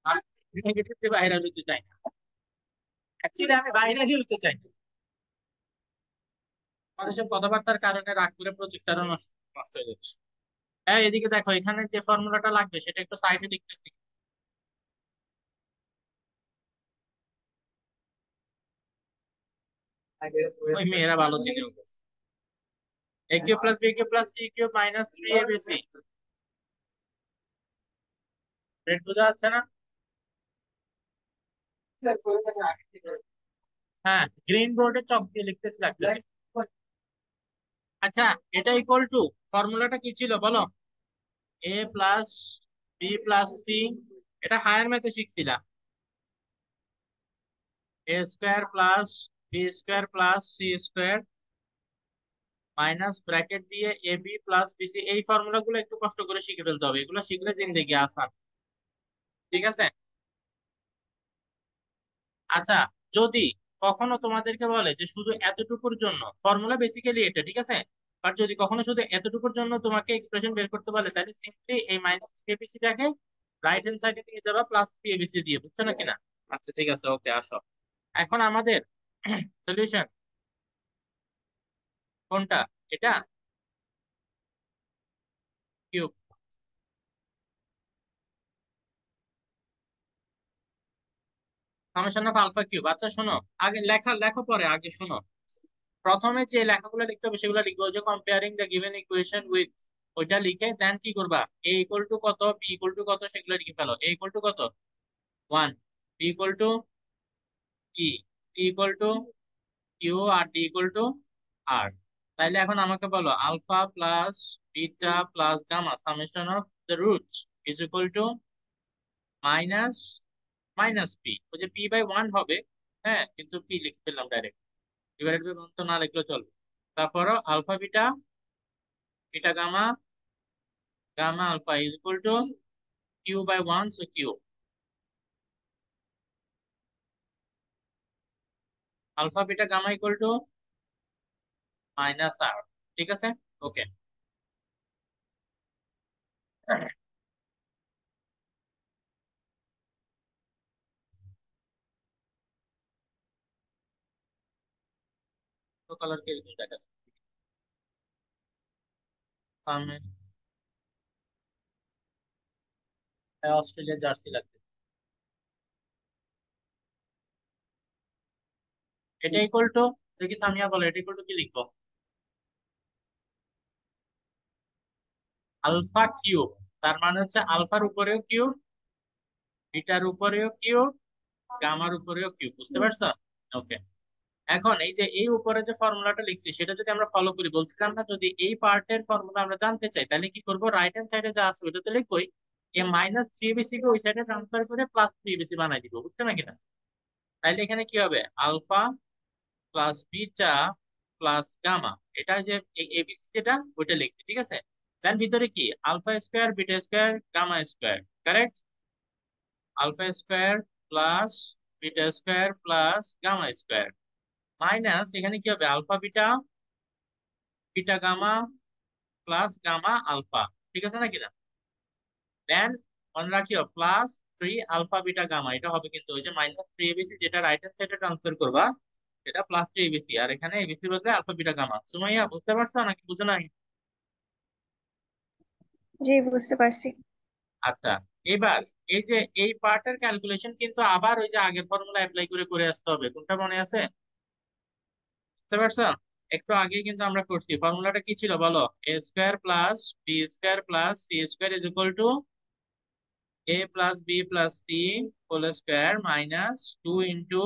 A: আমি নেগেটিভ বাইরে হইতে চাই না, অ্যাকচুয়ালি আমি বাইরে হইতে চাই না। আমাদের সব কথাবার্তার কারণে রাগ করে প্রচেষ্টারও নষ্ট নষ্ট হয়ে যাচ্ছে। হ্যাঁ, এদিকে দেখো, এখানে যে ফর্মুলাটা লাগবে সেটা একটু সাইডে লিখতেছি। ওই মেয়েরা ভালো চিনি। A cube plus b cube plus c cube minus 3 abc। রেড বোঝা যাচ্ছে না? হ্যাঁ, গ্রিন বোর্ডে চক দিয়ে লিখতেছি, লাগতেছে। আচ্ছা, এটা ইকুয়াল টু, ফর্মুলাটা কি ছিল বলো? A plus b plus c, এটা হায়ার ম্যাথে শিখছিলাম। A square plus b square plus c square minus bracket দিয়ে এ বি প্লাস বিসি। এই ফর্মুলা গুলো একটু কষ্ট করে শিখে ফেলতে হবে, এগুলো শিখলে জিন্দেগি আসান। ঠিক আছে। আচ্ছা, যদি কখনো তোমাদেরকে বলে যে শুধু এতটুকুর জন্য, ফর্মুলা বেসিক্যালি এটা, ঠিক আছে, বাট যদি কখনো শুধু এতটুকুর জন্য তোমাকে এক্সপ্রেশন বের করতে বলে, তাহলে সিম্পলি এই মাইনাস থ্রি এবিসি টাকে রাইট হ্যান্ড সাইডে নিয়ে যাবা প্লাস থ্রি এবিসি দিয়ে, বুঝছো না কিনা? আচ্ছা ঠিক আছে, ওকে, আসো। এখন আমাদের সলিউশন কোনটা? এটা cube, summation of alpha cube. আচ্ছা শোনো, আগে লেখা লেখো, পরে আগে শোনো। প্রথমে যে লেখাগুলো লিখতে হবে সেগুলো লিখবো, যে comparing the given equation with, ওইটা লিখে দেন কি করবা, এ ইকুয়াল টু কত, বি ইকুয়াল টু কত, সেগুলো লিখে ফেলো। এ ইকুয়াল টু কত, 1, b equal to e, c equal to q, আর ডি ইকুয়াল টু আর। তাইলে এখন আমাকে বলো alpha plus beta plus gamma summation of the roots is equal to minus minus p, ওই যে পি বাই ওয়ান হবে, হ্যাঁ, কিন্তু পি লিখে ফেললাম ডাইরেক্ট, ডিভাইডেড বাই ওয়ান তো না লিখলেও চলবে। তারপরও alpha beta, beta gamma, gamma alpha is equal to q by one, so q alpha beta gamma equal to minus r. ঠিক আছে, ওকে। তো কালার কিরকম দেখা যায়? অস্ট্রেলিয়া জার্সি লাগবে। এটা ইকুয়াল টু, দেখি সামিয়া বলো, এটা ইকুয়াল টু কি লিখবো? আলফা কিউব, তার মানে হচ্ছে আলফার উপরেও কিউব, বিটার উপরেও কিউব, গামার উপরেও কিউব, বুঝতে পারছো? ওকে। এখন এই যে এই উপরে যে ফর্মুলাটা লিখছি সেটা যদি আমরা ফলো করি, বলছিলাম না যদি এই পার্টের ফর্মুলা আমরা জানতে চাই তাহলে কি করব, রাইট হ্যান্ড সাইডে যা আছে ওইটা তো লিখবোই, এই মাইনাস থ্রি বিসি কে ওই সাইডে ট্রান্সফার করে প্লাস থ্রি বিসি বানাই দিব, বুঝছো না কিনা? তাইলে এখানে কি হবে, alpha plus beta plus gamma, এটা যে এবিসি যেটা ওইটা লিখছি, ঠিক আছে। দেন ভিতরে কি, alpha square beta square gamma square, correct, alpha square plus beta square plus gamma square, minus এখানে কি হবে, alpha beta, beta gamma plus gamma alpha, ঠিক আছে নাকি না? দেন মনে রাখিও plus three alpha beta gamma, এটা হবে কিন্তু ওই যে মাইনাস থ্রি এবিসি যেটা রাইট হ্যান্ড সাইডে ট্রান্সফার করবা, এটা প্লাস থ্রি এবিসি, আর এখানে এবিসি বদলে আলফা বিটা গামা। সুমাইয়া বুঝতে পারছো নাকি বুঝো নাই?
B: জি, বুঝতে পারছি।
A: আচ্ছা, এবার এই যে এই পার্টের ক্যালকুলেশন কিন্তু আবার ওই যে আগের ফর্মুলা অ্যাপ্লাই করে করে আসতে হবে, কোনটা মনে আছে? বুঝতে পারছো? একটু আগে কিন্তু আমরা করছি, ফর্মুলাটা কি ছিল বলো, a square plus b square plus c square is equal to a plus b plus c whole square minus two into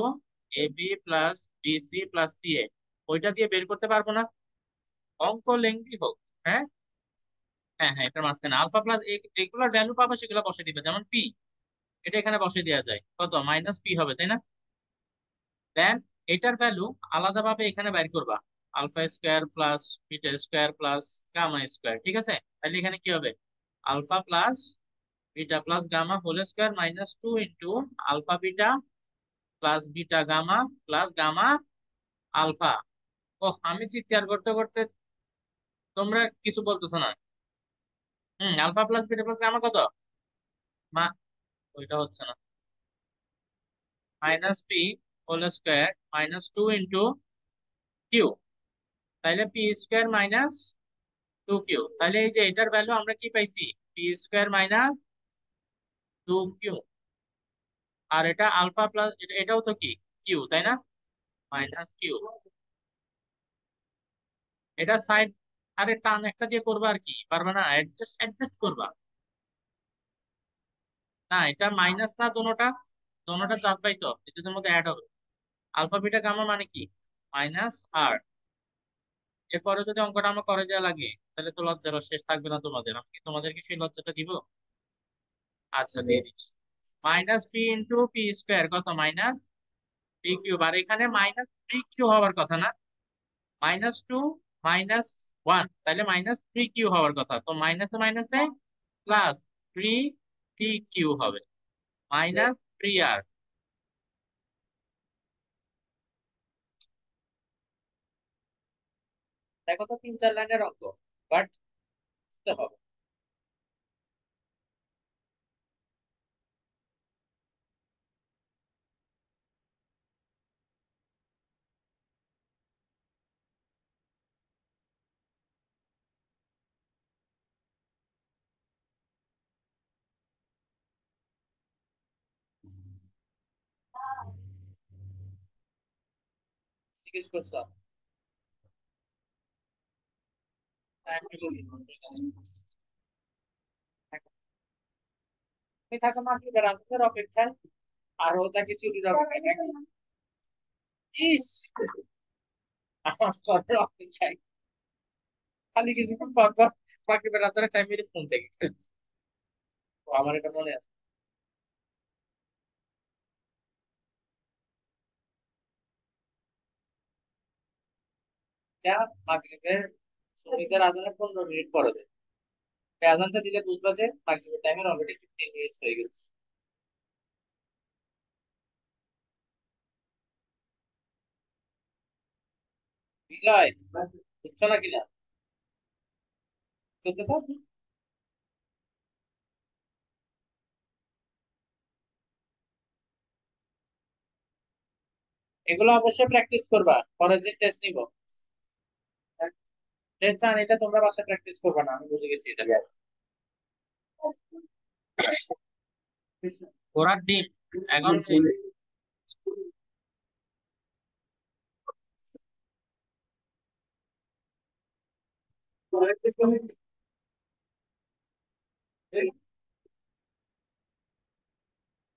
A: a b plus b c plus c a. ওইটা দিয়ে বের করতে পারবো না, অঙ্ক লেংদি হোক, হ্যাঁ, হ্যাঁ হ্যাঁ, এটার মাঝখানে আলফা প্লাস যেগুলোর ভ্যালু পাবো সেগুলো বসে দিবে, যেমন পি, এটা এখানে বসে দেওয়া যায়, কত মাইনাস পি হবে, তাই না? দেন এটার ভ্যালু আলাদাভাবে এখানে বাইর করবা, alpha square plus beta square plus gamma square, ঠিক আছে। তাহলে এখানে কি হবে, alpha plus beta plus gamma whole square minus two into alpha beta plus beta gamma plus gamma alpha. ও, আমি চিৎকার করতে করতে তোমরা কিছু বলতেছো না। Alpha plus beta plus gamma কত, মা, ওইটা হচ্ছে না, minus p whole square minus two into q, তাইলে p square minus two q, তাহলে এই যে এটার ভ্যালু আমরা কি পাইছি, p square minus two q, আর এটা আলফা প্লাস এটাও তো কি কিউ, তাই না, মাইনাস কিউ, এটা সাইড, আরে টান একটা দিয়ে করবা আর কি, পারবা না, অ্যাডজাস্ট অ্যাডজাস্ট করবা, না এটা মাইনাস না, দোনোটা দোনোটা চাপ পাই তো এটার মধ্যে অ্যাড হবে, আলফা বিটা গামা মানে কি মাইনাস আর, এরপরে যদি অঙ্কটা আমার করে দেওয়া লাগে তাহলে তো লজ্জার শেষ থাকবে না তোমাদের, আমি কি তোমাদেরকে সেই লজ্জাটা দিব? আচ্ছা দিয়ে দিচ্ছি, minus P into P square কত, মাইনাস পি কিউব, আর এখানে মাইনাস থ্রি কিউ হওয়ার কথা না, মাইনাস টু মাইনাস ওয়ান, তাহলে মাইনাস থ্রি কিউ হওয়ার কথা, তো মাইনাসে মাইনাসে প্লাস থ্রি পি কিউ হবে, মাইনাস 3r। দেখো তো 3-4 লাইনের অঙ্ক, বাট হবে। জিজ্ঞেস করছো? হ্যাঁ, আমি বলি, অসুবিধা নেই। তুমি থাকো মাগরিবের আজানের অপেক্ষায়, আর ও থাকে চুরির অপেক্ষায়। ইস, আমার সবের অপেক্ষায় খালি কিছুক্ষণ পর পর মাগরিবের আজানের টাইম মেরে ফোন থেকে। তো আমার এটা মনে আছে। এটা মাগরিবের সুন্নিদের আজানের 15 মিনিট পরে দেয়। এই আজানটা দিলে বুঝবা যে মাগরিবের টাইমের অলরেডি 15 মিনিট হয়ে গেছে। বিজয়, বুঝছো না কিনা? বুঝতেছো? এগুলো অবশ্যই প্র্যাকটিস করবা, পরের দিন টেস্ট নিব। টেস্ট আর এটা তোমরা বাসায় প্র্যাকটিস করবা না, আমি বুঝে গেছি এটা। ঘোড়ার ডিম এখন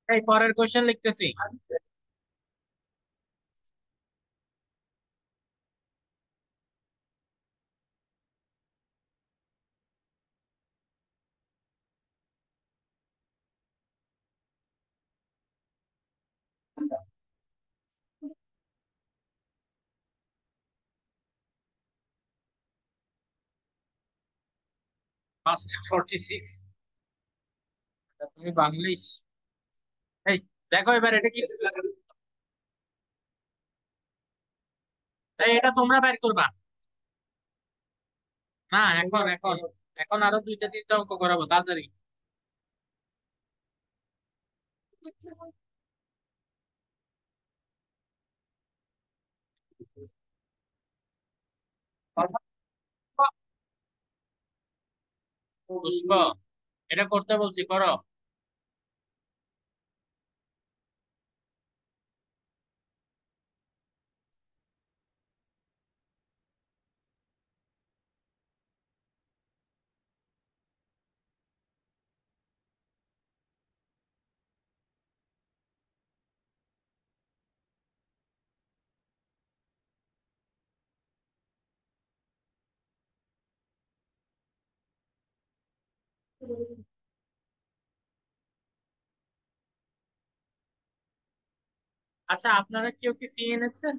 A: এই পরের কোশ্চেন লিখতেছি। ফার্স্ট 46। তুমি বাংলিশ। এই দেখো এবার এটা কি, এই এটা তোমরা বের করবা। না, এখন এখন এখন আরো 2টা 3টা অঙ্ক করাবো, তাড়াতাড়ি। পুষ্প, এটা করতে বলছি, করো। আচ্ছা, আপনারা কেউ কি ফি এনেছেন?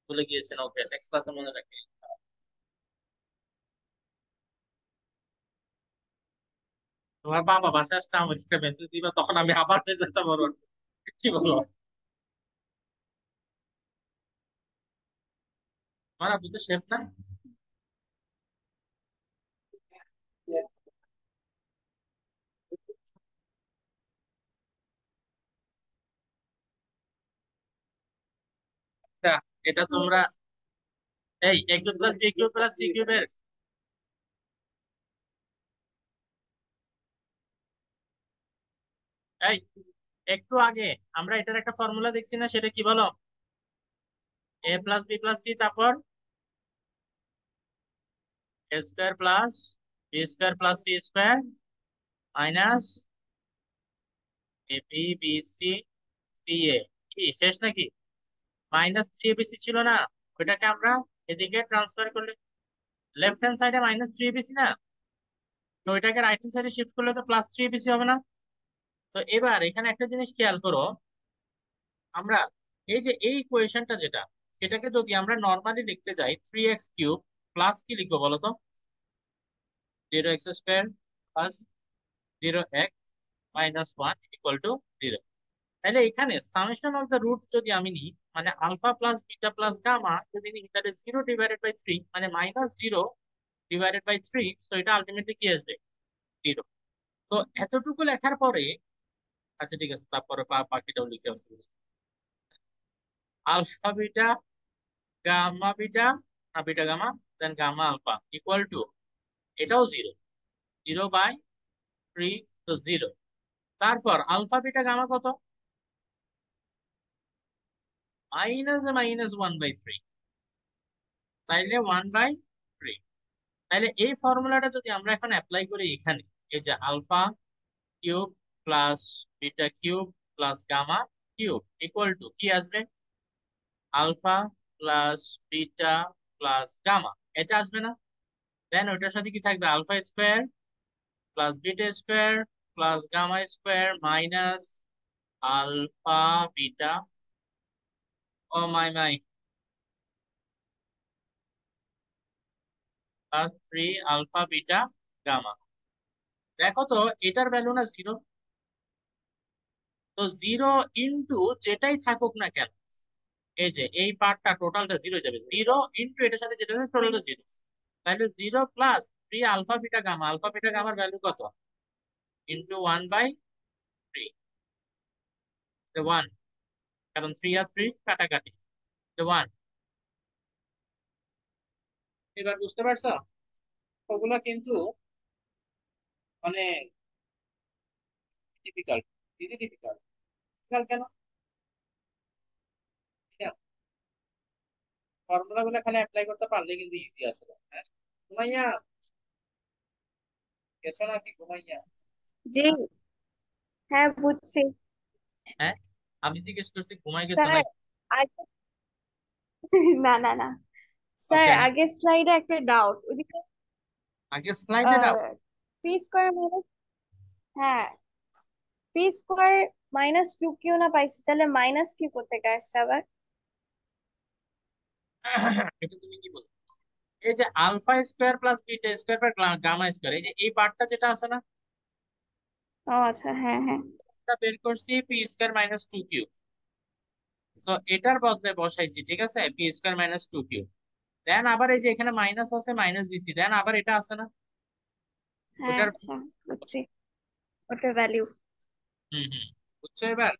A: ভুলে গিয়েছেন, ওকে, নেক্সট ক্লাসে মনে রাখি। তোমার বাবা বাসায় আসলে আমার একটা মেসেজ দিবা, তখন আমি আবার মেসেজটা বড়, কি বলো? আমার আব্বু তো শেফ না। আচ্ছা, এটা তোমরা এই a cube plus b cube plus c কিউবের, এই একটু আগে আমরা এটার একটা ফর্মুলা দেখছি না, সেটা কি বলো? A plus b plus c, তারপর a square plus b square plus c square minus a b b c c a. কি শেষ নাকি? -3 ABC ছিল না, ওইটাকে আমরা এদিকে ট্রান্সফার করলে লেফট হ্যান্ড সাইডে -3 ABC না, তো ওইটাকে রাইট হ্যান্ড সাইডে শিফট করলে তো +3 ABC হবে না? তো এবার এখানে একটা জিনিস খেয়াল করো, আমরা এই যে এই ইকুয়েশনটা যেটা, সেটাকে যদি আমরা নর্মালি লিখতে যাই 3x³ প্লাস কি লিখবো বলো তো? 0x² plus 0x -1 equal to 0। তাহলে এখানে সামেশন অফ দ্য রুট যদি আমি নিই, মানে alpha plus beta plus gamma যদি নিই, তাহলে 0/3 মানে -0/3, তো এটা আলটিমেটলি কি আসবে? 0। তো এতটুকু লেখার পরে, আচ্ছা ঠিক আছে, তারপরে বাকিটাও লিখে অসুবিধা নেই। আলফা বিটা গামা বিটা, না beta gamma, then gamma alpha equal to, এটাও 0, 0/3, তো 0। তারপর আলফা বিটা গামা কত? -1/3, তাইলে 1/3। তাহলে এই ফর্মুলাটা যদি আমরা এখন অ্যাপ্লাই করি এখানে, এই যে alpha cube plus beta cube plus gamma cube equal to কি আসবে? Alpha plus beta plus gamma, এটা আসবে না? দেন ওইটার সাথে কি থাকবে? Alpha square plus beta square plus gamma square minus alpha beta, oh my my, plus 3 alpha beta gamma. দেখো তো, এটার ভ্যালু না 0? তো 0 ইন্টু যেটাই থাকুক না কেন, এই যে এই পার্টটা টোটালটা 0 যাবে, 0 ইন্টু এটার সাথে যেটা আছে টোটালটা 0। তাহলে 0 plus 3 alpha beta gamma, alpha beta গামার ভ্যালু কত? ইন্টু 1/3, 1, কারণ 3 আর 3 কাটাকাটি, 1। এবার বুঝতে পারছো? ওগুলা কিন্তু মানে ডিফিকাল্ট, ইজি ডিফিকাল্ট। ডিফিকাল্ট কেন? ফর্মুলা গুলো খালি অ্যাপ্লাই করতে পারলে কিন্তু ইজি আসলে। হ্যাঁ, ঘুমাইয়া গেছো নাকি? ঘুমাইয়া?
B: জি, হ্যাঁ বুঝছি।
A: হ্যাঁ, আমি জিজ্ঞেস করছি ঘুমাই গেছো
B: স্যার
A: নাকি?
B: আগে না না না স্যার,
A: ওকে,
B: আগের স্লাইডে একটা ডাউট ওইদিকে।
A: আগে স্লাইডে দাও।
B: পি স্কোয়ার মাইনাস, হ্যাঁ পি স্কোয়ার -2 কিউ না পাইছি, তাহলে মাইনাস কিউ কোথেকে আসছে আবার?
A: এটা তুমি কি বলো? এই যে alpha square plus beta square plus gamma square, এই যে এই পার্টটা যেটা আছে না,
B: ও আচ্ছা, হ্যাঁ হ্যাঁ
A: এটা বের করছি p² - 2 কিউব। তো এটার বদলে বসাইছি, ঠিক আছে, p² - 2 কিউব। দেন আবার এই যে এখানে মাইনাস আছে, মাইনাস দিচ্ছি, দেন আবার এটা আছে না,
B: হ্যাঁ,
A: ওটার।
B: আচ্ছা বুঝছি, ওটার ভ্যালিউ।
A: হুম হুম, বুঝছো এবার?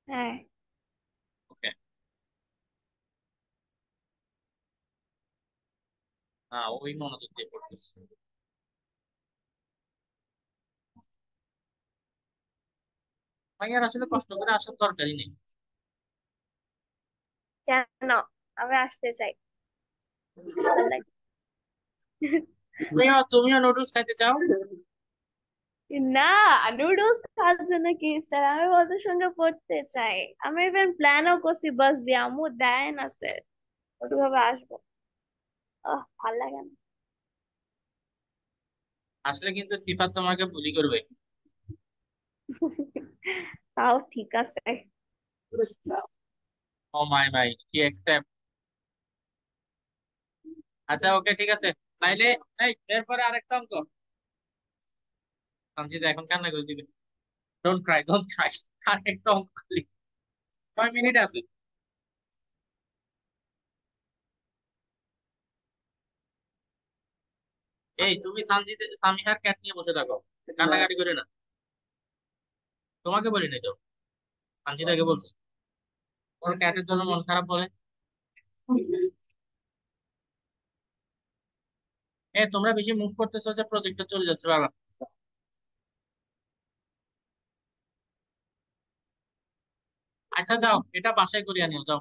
B: হ্যাঁ,
A: ওকে, হ্যাঁ ওই মনোযোগ দিয়ে পড়তেছি। ভাইয়ার আসলে কষ্ট করে আসার দরকারই নেই।
B: কেন? আমি আসতে চাই, ভাল লাগে।
A: তুমিও নুডলস খাইতে চাও?
B: না, নুডলস খাওয়ার জন্য কি স্যার, আমি ওদের সঙ্গে পড়তে চাই। আমি ইভেন প্ল্যানও করছি, বাস দিয়ে আম্মু দেয় না স্যার, ওইভাবে আসবো। ভাল লাগে না।
A: আসলে কিন্তু সিফাত তোমাকে বুলি করবে।
B: তাও ঠিক আছে।
A: ও মাই মাই, কি একটা। আচ্ছা ওকে, ঠিক আছে। তাইলে এই এরপরে আরেকটা অঙ্ক। সঞ্জিত এখন কান্না করে দিবে। Don't Cry, don't Cry. আরেকটা অঙ্ক খালি। কয় মিনিট আছে? এই তুমি সঞ্জিত সামিহার ক্যাট নিয়ে বসে থাকো, কান্নাকাটি করে না। তোমাকে বলি নাই তো, সঞ্জিতাকে বলছি। ওর ক্যাটের জন্য মন খারাপ বলে। এ তোমরা বেশি মুভ করতেছো, যে প্রজেক্টটা চলে যাচ্ছে বাবা। আচ্ছা যাও, এটা বাসায় করিয়া নিও, যাও।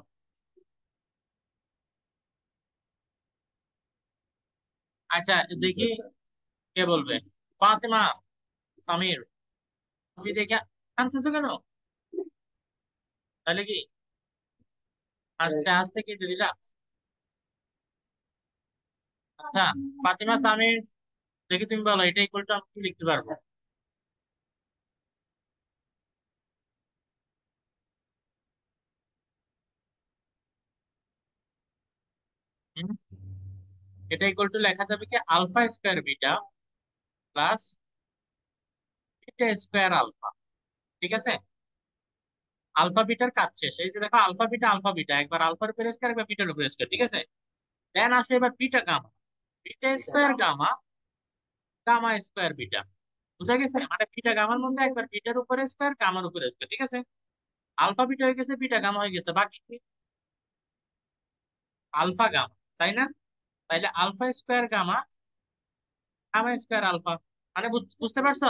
A: আচ্ছা দেখি কে বলবে। ফাতেমা, সামির, তুমি দেখে আনতেছো কেন? তাহলে কি আস্তে আস্তে কেটে দিলা? আচ্ছা, ফাতিমা, সামির, দেখি তুমি বলো এটা ইকুয়াল টু আমি কি লিখতে পারবো? হুম? এটা ইকুয়াল টু লেখা যাবে কি alpha square beta plus beta square alpha. ঠিক আছে, আলফা বিটার কাজ শেষ। এই যে দেখো আলফা বিটা একবার আলফার উপর স্কোয়ার একবার বিটার উপর স্কোয়ার। ঠিক আছে, দেন আসে এবার beta gamma, beta square gamma, gamma square beta. বুঝা গেছে? মানে বিটা গামার মধ্যে একবার বিটার উপরে স্কোয়ার গামার উপরে স্কোয়ার। ঠিক আছে, আলফা বিটা হয়ে গেছে, বিটা গামা হয়ে গেছে, বাকি কি? আলফা গামা, তাই না? তাইলে alpha square gamma, gamma square alpha. মানে বুঝতে পারছো?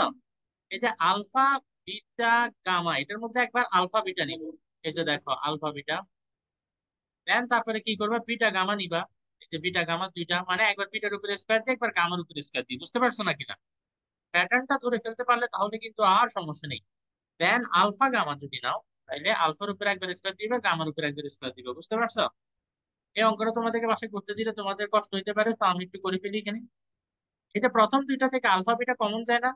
A: এই যে আলফা বিটা গামা, এটার মধ্যে একবার আলফা বিটা নিব। এই যে দেখো আলফা বিটা, দেন তারপরে কি করবা, বিটা গামা নিবা। এই যে বিটা গামা দুইটা, মানে একবার বিটার উপরে স্কোয়ার দিয়ে একবার গামার উপরে স্কোয়ার দিই। বুঝতে পারছো না কিনা? প্যাটার্নটা ধরে ফেলতে পারলে তাহলে কিন্তু আর সমস্যা নেই। দেন আলফা গামা যদি নাও, তাহলে আলফার উপরে একবার স্কোয়ার দিবে, গামার উপরে একবার স্কোয়ার দিবে। বুঝতে পারছো? এই অঙ্কটা তোমাদেরকে বাসায় করতে দিলে তোমাদের কষ্ট হইতে পারে, তো আমি একটু করে ফেলি এখানে। এটা প্রথম দুইটা থেকে আলফা বিটা কমন যায় না?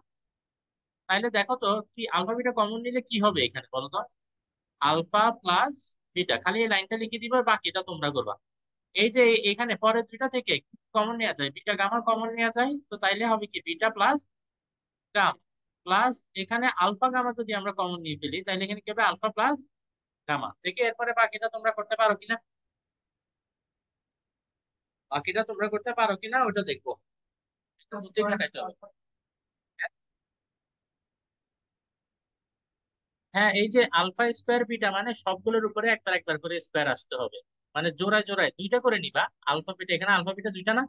A: তাইলে দেখো তো কি আলফা বিটা কমন নিলে কি হবে এখানে বলো তো? আলফা প্লাস বিটা, খালি এই লাইনটা লিখে দিবে, বাকিটা তোমরা করবা। এই যে এখানে পরের দুইটা থেকে কমন নেওয়া যায়, বিটা গামা কমন নেওয়া যায়, তো তাইলে হবে কি বিটা প্লাস গামা, প্লাস এখানে আলফা গামা যদি আমরা কমন নিয়ে ফেলি তাহলে এখানে কি হবে, আলফা প্লাস গামা। দেখি এরপরে বাকিটা তোমরা করতে পারো কিনা, বাকিটা তোমরা করতে পারো কিনা ওটা দেখবো। একটু বুদ্ধি খাটাইতে হবে। হ্যাঁ, এই যে আলফা স্কোয়ার বিটা মানে সবগুলোর উপরে একবার একবার করে স্কোয়ার আসতে হবে। মানে জোড়ায় জোড়ায় দুইটা করে নিবা আলফা বিটা, এখানে আলফা বিটা দুইটা না,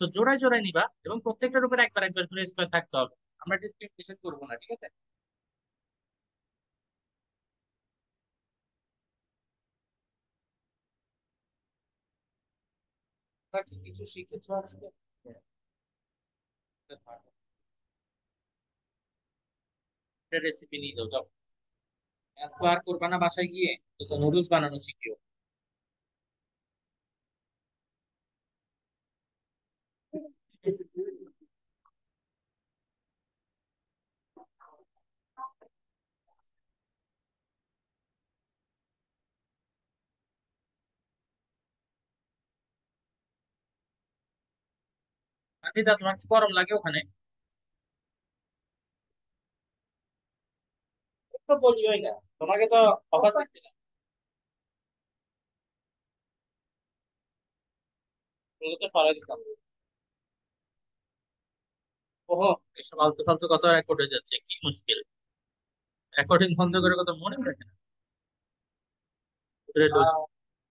A: তো জোড়ায় জোড়ায় নিবা এবং প্রত্যেকটার উপরে একবার একবার করে স্কোয়ার থাকতে হবে। আমরা ডিসকাস করবো না, ঠিক আছে? তোমরা কি কিছু শিখেছো আজকে? রেসিপি নিয়ে যাও, যাও। এত আর করবা না বাসায় গিয়ে, তো তো নুডলস বানানো শিখিও। দিদা, তোমার কি গরম লাগে ওখানে? তো বলিওই না, তোমাকে তো অফার দিতে না, তুমি তো সরাই দিতাম। ওহো, এসব আলতু ফালতু কথা রেকর্ড হয়ে যাচ্ছে, কি মুশকিল! রেকর্ডিং বন্ধ করে কথা মনে থাকে না।